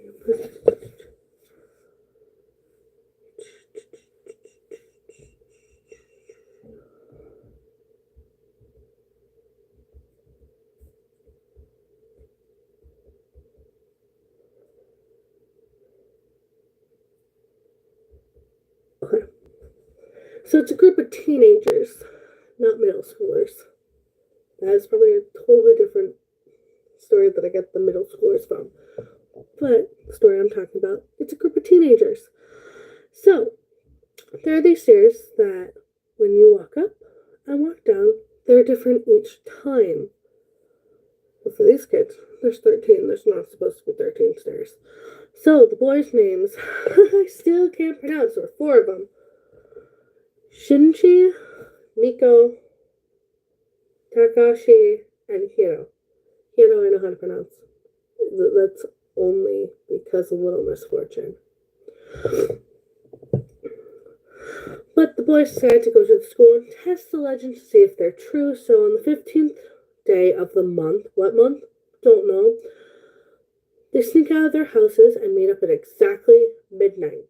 Okay. So it's a group of teenagers, not middle schoolers. That is probably a totally different story that I get the middle schoolers from. But the story I'm talking about, it's a group of teenagers. So, there are these stairs that when you walk up and walk down, they're different each time. But for these kids, there's 13. There's not supposed to be 13 stairs. So, the boys' names, I still can't pronounce. There were 4 of them. Shinji, Miko, Takashi, and Hiro. Hiro I know how to pronounce. That's only because of Little Misfortune. But the boys decided to go to the school and test the legends to see if they're true. So on the 15th day of the month, what month? Don't know. They sneak out of their houses and meet up at exactly midnight.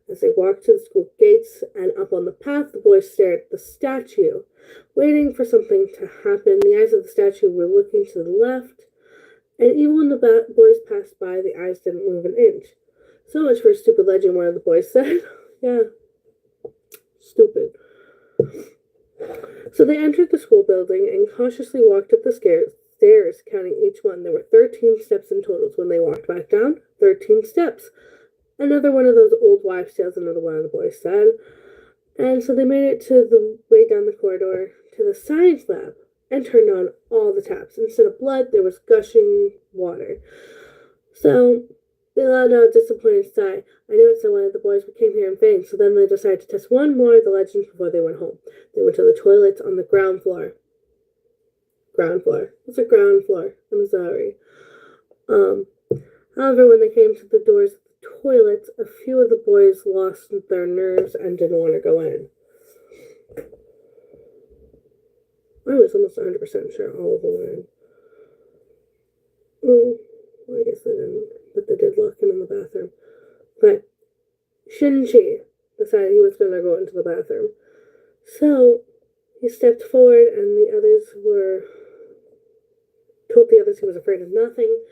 As they walk to the school gates and up on the path, the boys stare at the statue, waiting for something to happen. The eyes of the statue were looking to the left, and even when the boys passed by, the eyes didn't move an inch. So much for a stupid legend, one of the boys said. Yeah, stupid. So they entered the school building and cautiously walked up the stairs, counting each one. There were 13 steps in total. When they walked back down, 13 steps. Another one of those old wives' tales, another one of the boys said. And so they made it to the way down the corridor to the science lab and turned on all the taps. Instead of blood, there was gushing water. So they let out a disappointed sigh. I knew it, said one of the boys. We came here in vain. So then they decided to test one more of the legends before they went home. They went to the toilets on the ground floor. Ground floor. What's a ground floor? I'm sorry. However, when they came to the doors of the toilets, a few of the boys lost their nerves and didn't want to go in. I was almost 100% sure all of them were in. Well, I guess they didn't, but they did lock him in the bathroom. But Shinji decided he was going to go into the bathroom. So he stepped forward, and the others told the others he was afraid of nothing.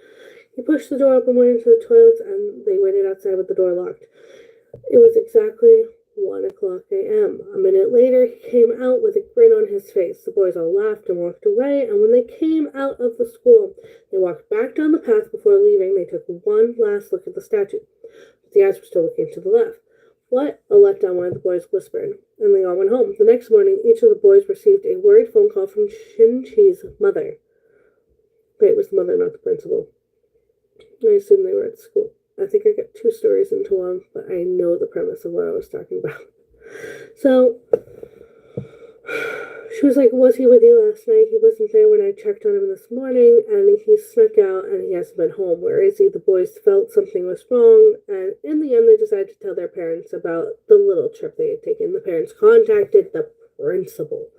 He pushed the door open, went into the toilets, and they waited outside with the door locked. It was exactly 1:00 a.m. A minute later, he came out with a grin on his face. The boys all laughed and walked away, and when they came out of the school, they walked back down the path before leaving. They took one last look at the statue. But the eyes were still looking to the left. What a letdown, one of the boys whispered, and they all went home. The next morning, each of the boys received a worried phone call from Shinji's mother. Wait, it was the mother, not the principal. I assume they were at school. I think I got two stories into one, but I know the premise of what I was talking about. So, she was like, was he with you last night? He wasn't there when I checked on him this morning, and he snuck out, and he hasn't been home. Where is he? The boys felt something was wrong, and in the end, they decided to tell their parents about the little trip they had taken. The parents contacted the principal.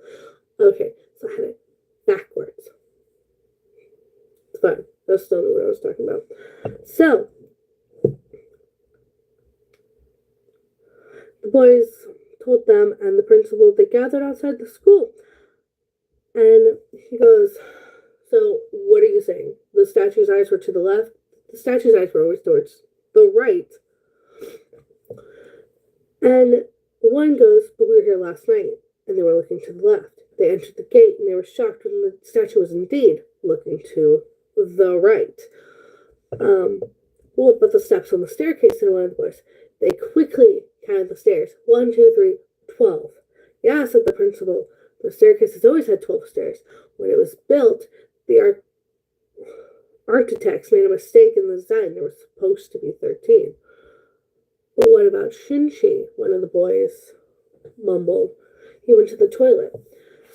Okay, so I had it backwards. It's fine. I still knew what I was talking about. So, the boys told them and the principal, they gathered outside the school. And he goes, so what are you saying? The statue's eyes were to the left? The statue's eyes were always towards the right. And one goes, but we were here last night, and they were looking to the left. They entered the gate, and they were shocked when the statue was indeed looking to the right. Well, but the steps on the staircase, said one of the boys. They quickly counted the stairs. 1, 2, 3, 12. Yeah, said the principal. The staircase has always had 12 stairs. When it was built, the architects made a mistake in the design. There was supposed to be 13. But what about Shinji? One of the boys mumbled. He went to the toilet.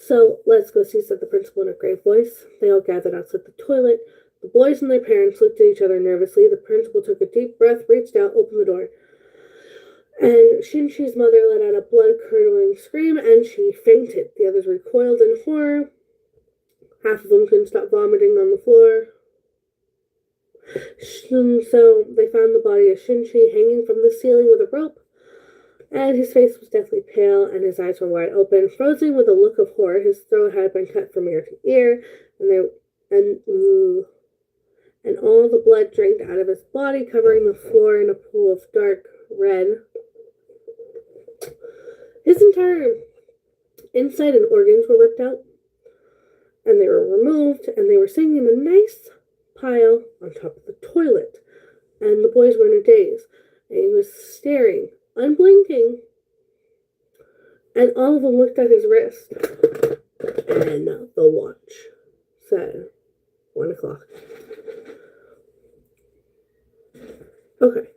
So let's go see, said the principal in a grave voice. They all gathered outside the toilet. The boys and their parents looked at each other nervously. The principal took a deep breath, reached out, opened the door. And Shinji's mother let out a blood-curdling scream, and she fainted. The others recoiled in horror. Half of them couldn't stop vomiting on the floor. So they found the body of Shinji hanging from the ceiling with a rope, and his face was deathly pale, and his eyes were wide open, frozen with a look of horror. His throat had been cut from ear to ear, and all the blood drained out of his body, covering the floor in a pool of dark red. His entire inside and organs were ripped out, and they were removed, and they were sitting in a nice pile on top of the toilet. And the boys were in a daze, and he was staring, unblinking, and all of them looked at his wrist, and the watch said 1:00. Okay.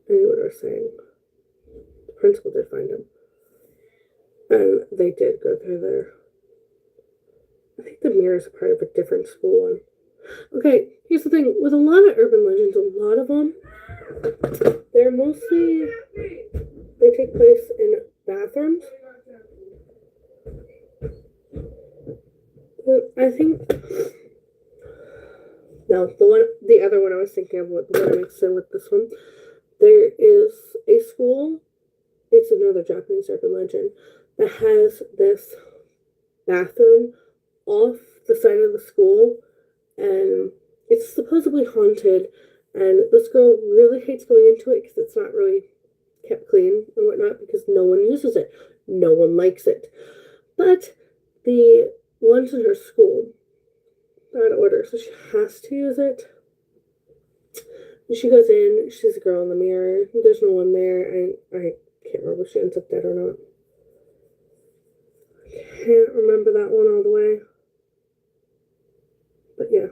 I knew what I was saying. The principal did find him. And they did go through there. I think the mirror is a part of a different school one. Okay, here's the thing. With a lot of urban legends, a lot of them, they're mostly, they take place in bathrooms. I think, no, the other one I was thinking of, the one I mixed in with this one, there is a school, it's another Japanese urban legend, that has this bathroom off the side of the school, and it's supposedly haunted, and this girl really hates going into it because it's not really kept clean and whatnot, because no one uses it. No one likes it. But the ones in her school are out of order, so she has to use it. And she goes in, she sees a girl in the mirror, there's no one there, and I can't remember if she ends up dead or not. I can't remember that one all the way. But yeah.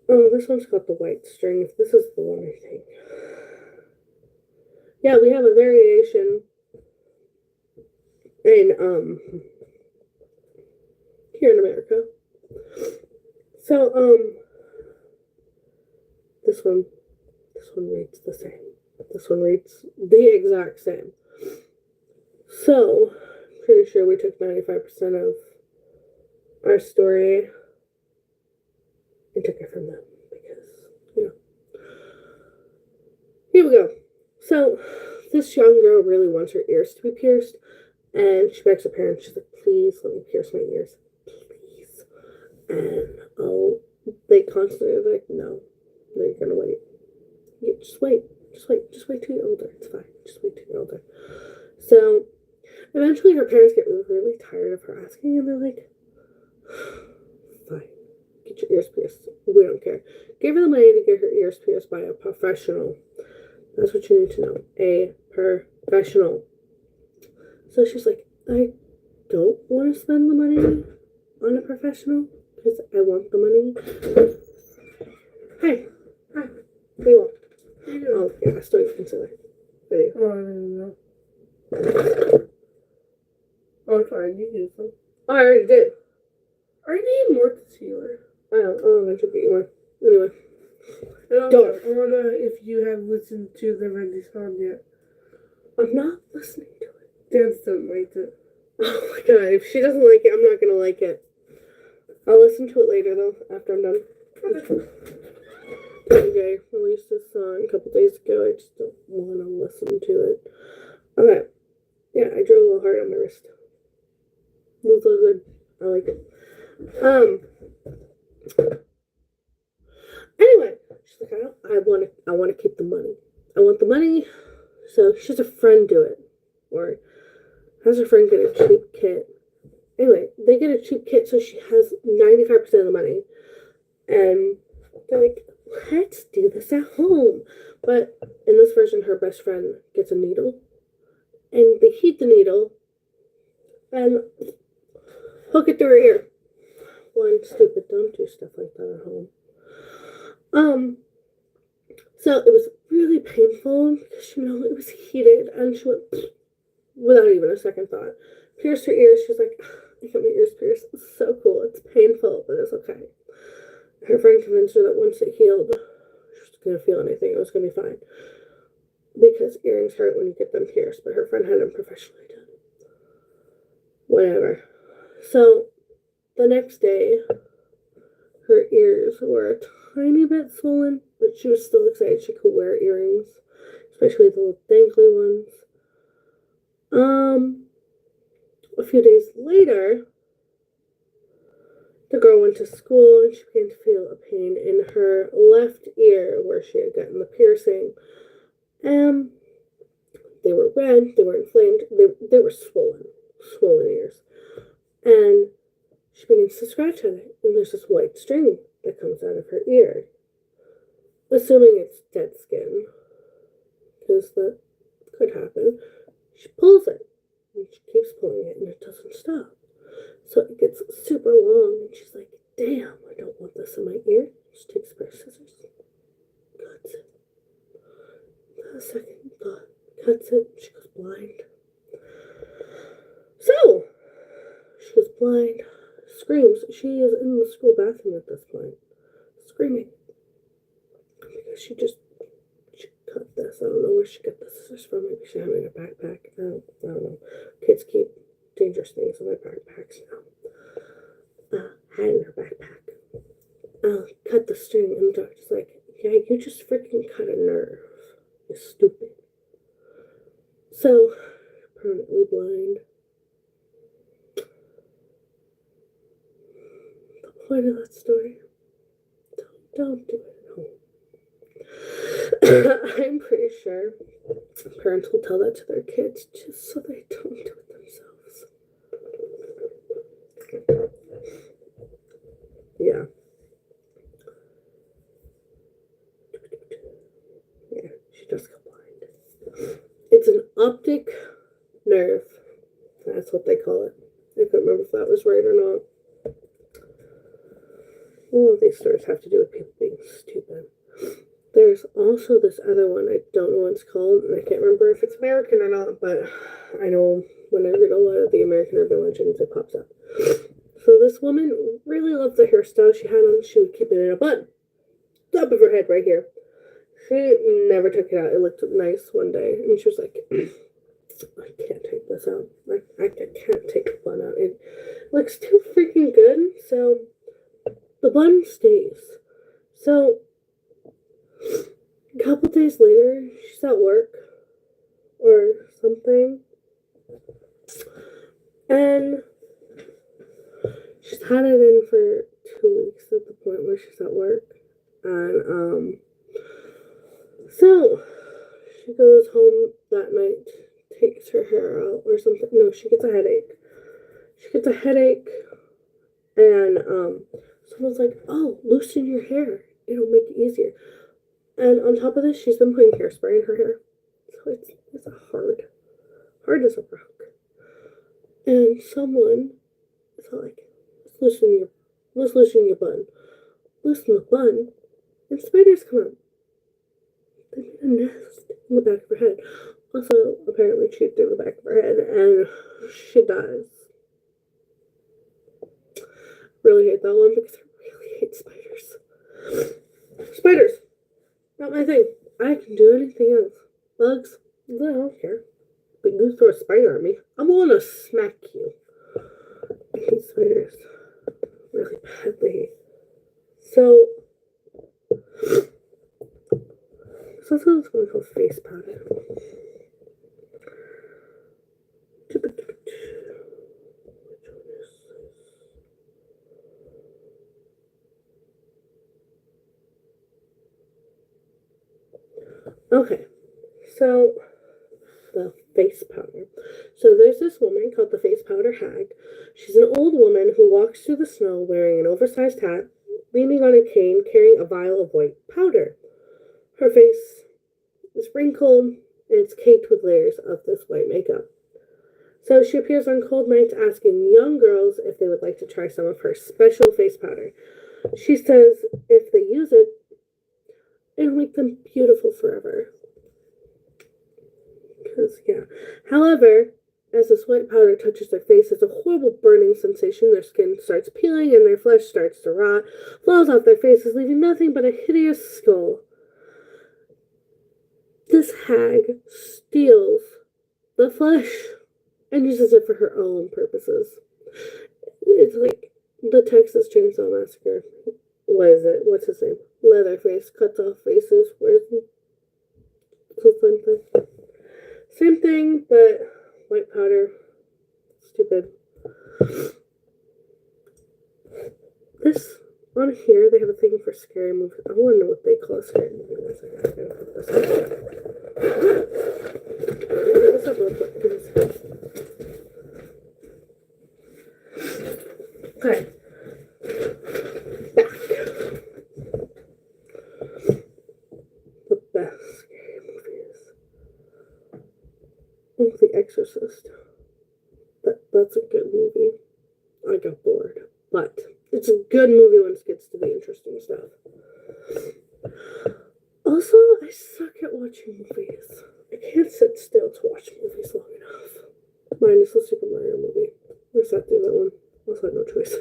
Oh, this one's got the white string. This is the one, I think. Yeah, we have a variation in, here in America. So, this one reads the same. This one reads the exact same. So, pretty sure we took 95% of our story and took it from them because, you know. Here we go. So, this young girl really wants her ears to be pierced, and she begs her parents, she's like, please let me pierce my ears. Please. And they constantly are like, no, you're gonna wait. Yeah, just wait till you're older. It's fine. Just wait till you're older. So eventually her parents get really tired of her asking, and they're like, fine, get your ears pierced. We don't care. Give her the money to get her ears pierced by a professional. That's what you need to know. A professional. So she's like, I don't want to spend the money on a professional because I want the money. Hi. What do you want? Oh, yeah, I stole your concealer. Video. Oh, I didn't know. Oh, sorry, you did some. Oh, I already did. I need more concealer. I know. I'll eventually get you one. Anyway. Don't. I wonder if you have listened to the Randy song yet. I'm not listening to it. Dance don't like it. Oh my god, if she doesn't like it, I'm not gonna like it. I'll listen to it later though, after I'm done. DJ released this song a couple days ago. I just don't want to listen to it. Okay. Yeah, I drew a little heart on my wrist. Looks so good. I like it. Anyway, she's like, I want to keep the money. I want the money. So she has a friend do it, or has her friend get a cheap kit. Anyway, they get a cheap kit, so she has 95% of the money, and they're like, let's do this at home. But in this version, her best friend gets a needle, and they heat the needle and hook it through her ear. One, stupid, don't do stuff like that at home. So it was really painful because, you know, it was heated, and she went without even a second thought. Pierced her ears. She's like, I got my ears pierced. It's so cool. It's painful, but it's okay. Her friend convinced her that once it healed, she was going to feel anything. It was going to be fine. Because earrings hurt when you get them pierced, but her friend had them professionally done. Whatever. So the next day, her ears were a tiny bit swollen, but she was still excited she could wear earrings, especially the little dangly ones. A few days later, the girl went to school and she began to feel a pain in her left ear where she had gotten the piercing. They were red, they were inflamed, they were swollen ears. And she begins to scratch at it, and there's this white string that comes out of her ear. Assuming it's dead skin, because that could happen, she pulls it, and she keeps pulling it, and it doesn't stop. So it gets super long, and she's like, damn, I don't want this in my ear. She takes a pair of scissors, cuts it. The second thought, cuts it, she goes blind. So, she goes blind, screams. She is in the school bathroom at this point, screaming. Because she cut this. I don't know where she got the scissors from. Maybe she had them in her backpack. I don't know. Kids keep dangerous things in their backpacks now. Had in her backpack. Cut the string, and the doctor's like, yeah, you just freaking cut a nerve. You're stupid. So, permanently blind. The point of that story, don't do it at home. I'm pretty sure parents will tell that to their kids just so they don't do it themselves. Yeah. Yeah, she just got blind. It's an optic nerve. That's what they call it. I couldn't remember if that was right or not. All of these stories have to do with people being stupid. There's also this other one, I don't know what it's called, and I can't remember if it's American or not, but I know when I read a lot of the American urban legends, it pops up. So this woman really loved the hairstyle she had on. She would keep it in a bun, top of her head right here. She never took it out. It looked nice one day, and she was like, I can't take this out. Like, I can't take the bun out. It looks too freaking good. So the bun stays. So a couple days later, she's at work or something, and she's had it in for 2 weeks at the point where she's at work. And so she goes home that night, takes her hair out or something. No, she gets a headache. And someone's like, "Oh, loosen your hair. It'll make it easier." And on top of this, she's been putting hairspray in her hair, so it's hard as a rock. And someone is like, let's loosen your bun, loosen the bun, and spiders come out. They made a nest in the back of her head. Also, apparently chewed through the back of her head, and she dies. Really hate that one because I really hate spiders. Spiders, not my thing. I can do anything else. Bugs, I don't care. But you throw a spider at me, I'm gonna smack you. I hate spiders really badly. So there's also this one called face powder. Which one is this? Okay, so the face powder. So there's this woman called the face powder hag. She's an old woman who walks through the snow wearing an oversized hat, leaning on a cane, carrying a vial of white powder. Her face is wrinkled and it's caked with layers of this white makeup. So she appears on cold nights asking young girls if they would like to try some of her special face powder. She says if they use it, it'll make them beautiful forever. Because, yeah. However, as this white powder touches their face, it's a horrible burning sensation. Their skin starts peeling and their flesh starts to rot, falls off their faces, leaving nothing but a hideous skull. This hag steals the flesh and uses it for her own purposes. It's like the Texas Chainsaw Massacre. What is it? What's his name? Leatherface cuts off faces. Where's the same thing? Same thing, but white powder. Stupid. This on here, they have a thing for scary movies. I want to know what they call scary movies. I gotta put this on. What's up real quick? Okay. Back. The best scary movies. Oh, The Exorcist. That's a good movie. I got bored. But it's a good movie once it gets to the interesting stuff. Also, I suck at watching movies. I can't sit still to watch movies long enough. Minus the Super Mario movie. I sat through that one. Also had no choice.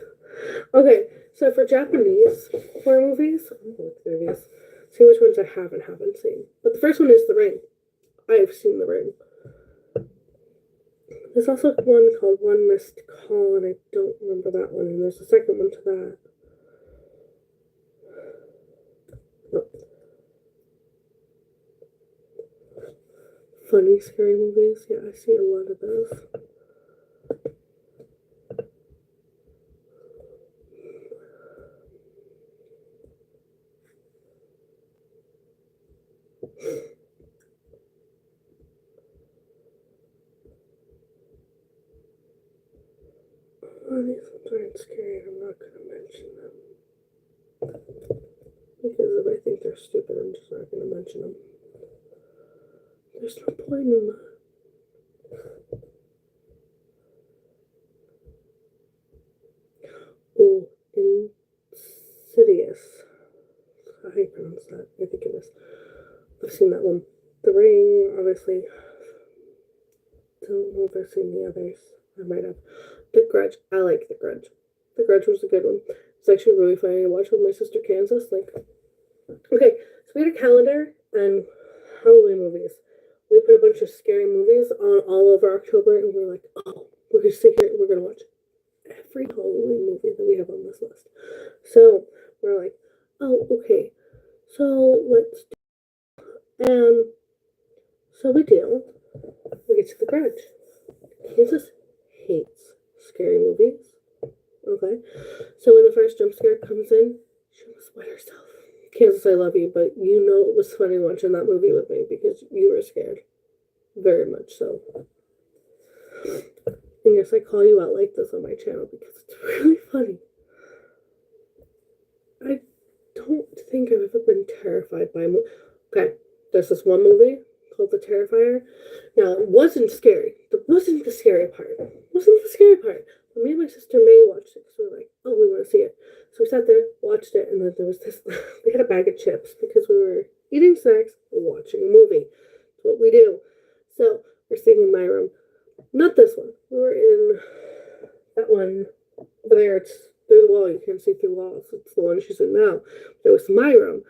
Okay, so for Japanese horror movies, I'm gonna look through these. See which ones I haven't seen. But the first one is The Ring. I have seen The Ring. There's also one called One Missed Call, and I don't remember that one. And there's a second one to that. Oh. Funny, scary movies. Yeah, I see a lot of those. Oh, these ones aren't scary. I'm not going to mention them. Because if I think they're stupid, I'm just not going to mention them. There's no point in that. Oh, Insidious. How do you pronounce that? I think it is. I've seen that one. The Ring, obviously. Don't know if I've seen the others. I might have. The Grudge. I like The Grudge. The The Grudge was a good one. It's actually really funny to watch with my sister Kansas. Like, okay, so we had a calendar and Halloween movies. We put a bunch of scary movies on all over October, and we were like, oh, we're gonna sit here and we're gonna watch every Halloween movie that we have on this list. So we're like, oh, okay. So let's do, and so we do. We get to The Grudge. Kansas hates scary movies. Okay. So when the first jump scare comes in, she almost wet herself. Kansas, I love you, but you know it was funny watching that movie with me because you were scared. Very much so. And yes, I call you out like this on my channel because it's really funny. I don't think I've ever been terrified by a movie. Okay, there's this one movie called The Terrifier. Now, it wasn't scary. That wasn't the scary part. It wasn't the scary part. But me and my sister May watched it because we were like, oh, we want to see it. So we sat there, watched it, and then there was this, we had a bag of chips because we were eating snacks and watching a movie. That's what we do. So we're sitting in my room. Not this one. We were in that one over there. It's through the wall. You can't see through walls. It's the one she's in now. It was my room.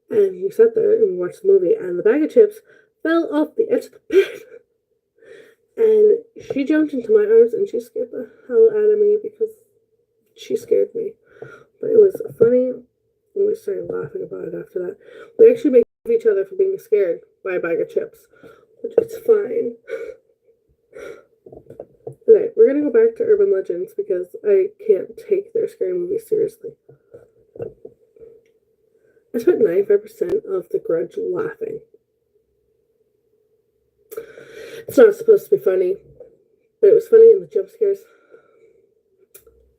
And we sat there and watched the movie. And the bag of chips fell off the edge of the bed. And she jumped into my arms and she scared the hell out of me because she scared me. But it was funny. And we started laughing about it after that. We actually made fun of each other for being scared by a bag of chips. Which is fine. Okay, we're gonna go back to urban legends because I can't take their scary movies seriously. I spent 95% of The Grudge laughing. It's not supposed to be funny, but it was funny, and the jump scares,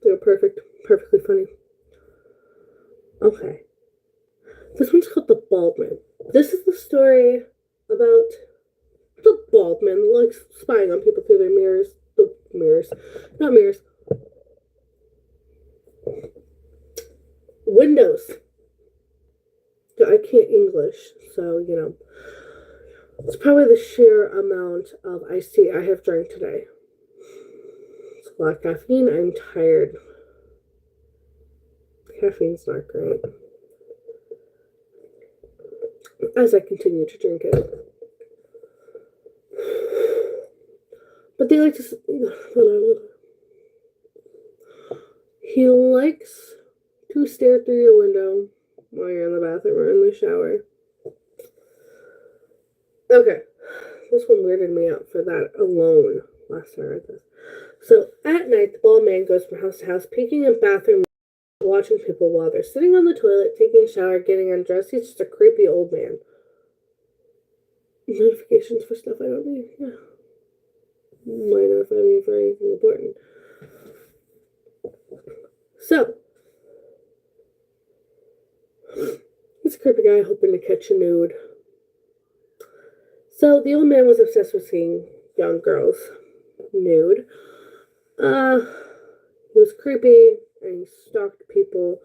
they were perfectly funny. Okay. This one's called The Bald Man. This is the story about the bald man, like spying on people through their mirrors. The mirrors. Not mirrors. Windows. I can't English, so, you know. It's probably the sheer amount of iced tea I have drank today. It's a lot of caffeine. I'm tired. Caffeine's not great. As I continue to drink it. But they like to. He likes to stare through your window while you're in the bathroom or in the shower. Okay. This one weirded me out for that alone last time I read this. So at night, the bald man goes from house to house, peeking in bathrooms, watching people while they're sitting on the toilet, taking a shower, getting undressed. He's just a creepy old man. Notifications for stuff I don't need. Yeah. Might notify me for anything important. So, he's a creepy guy hoping to catch a nude. So, the old man was obsessed with seeing young girls nude. He was creepy and he stalked people,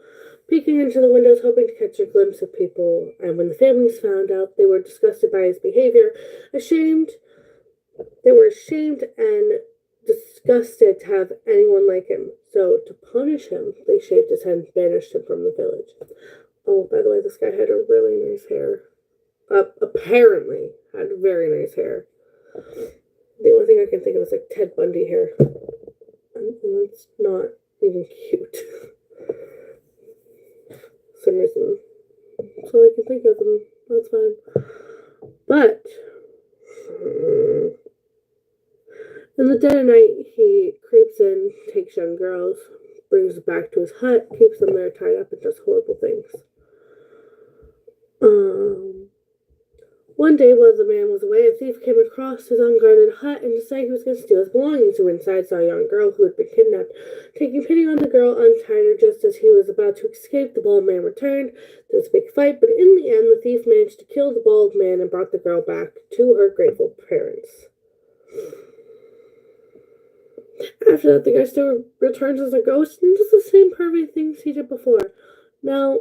peeking into the windows, hoping to catch a glimpse of people. And when the families found out, they were disgusted by his behavior, ashamed. They were ashamed and disgusted to have anyone like him. So to punish him, they shaved his head and banished him from the village. Oh, by the way, this guy had a really nice hair. Apparently had very nice hair. The only thing I can think of is like Ted Bundy hair. And that's not even cute. For some reason. That's all I can think of, and that's fine. But in the dead of night, he creeps in, takes young girls, brings them back to his hut, keeps them there tied up, and does horrible things. One day, while the man was away, a thief came across his unguarded hut and decided he was going to steal his belongings. He went inside, saw a young girl who had been kidnapped. Taking pity on the girl, untied her just as he was about to escape. The bald man returned. There was a big fight, but in the end, the thief managed to kill the bald man and brought the girl back to her grateful parents. After that, the guy still returns as a ghost and does the same pervy things he did before. Now,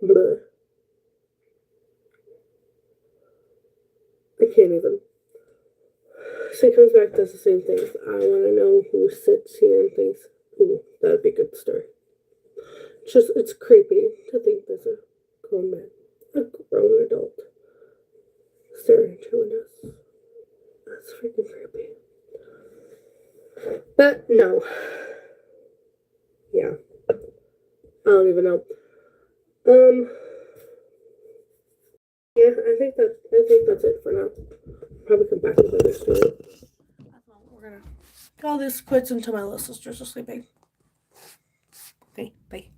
bleh. I can't even. he comes back, does the same things. I want to know who sits here and thinks, ooh, that'd be a good story. It's creepy to think there's a grown man, a grown adult, staring into windows. That's freaking creepy. But no. Yeah. I don't even know. Yeah, I think that's it for now. Probably come back with another story. We're gonna call this quits until my little sisters are sleeping. Okay, bye.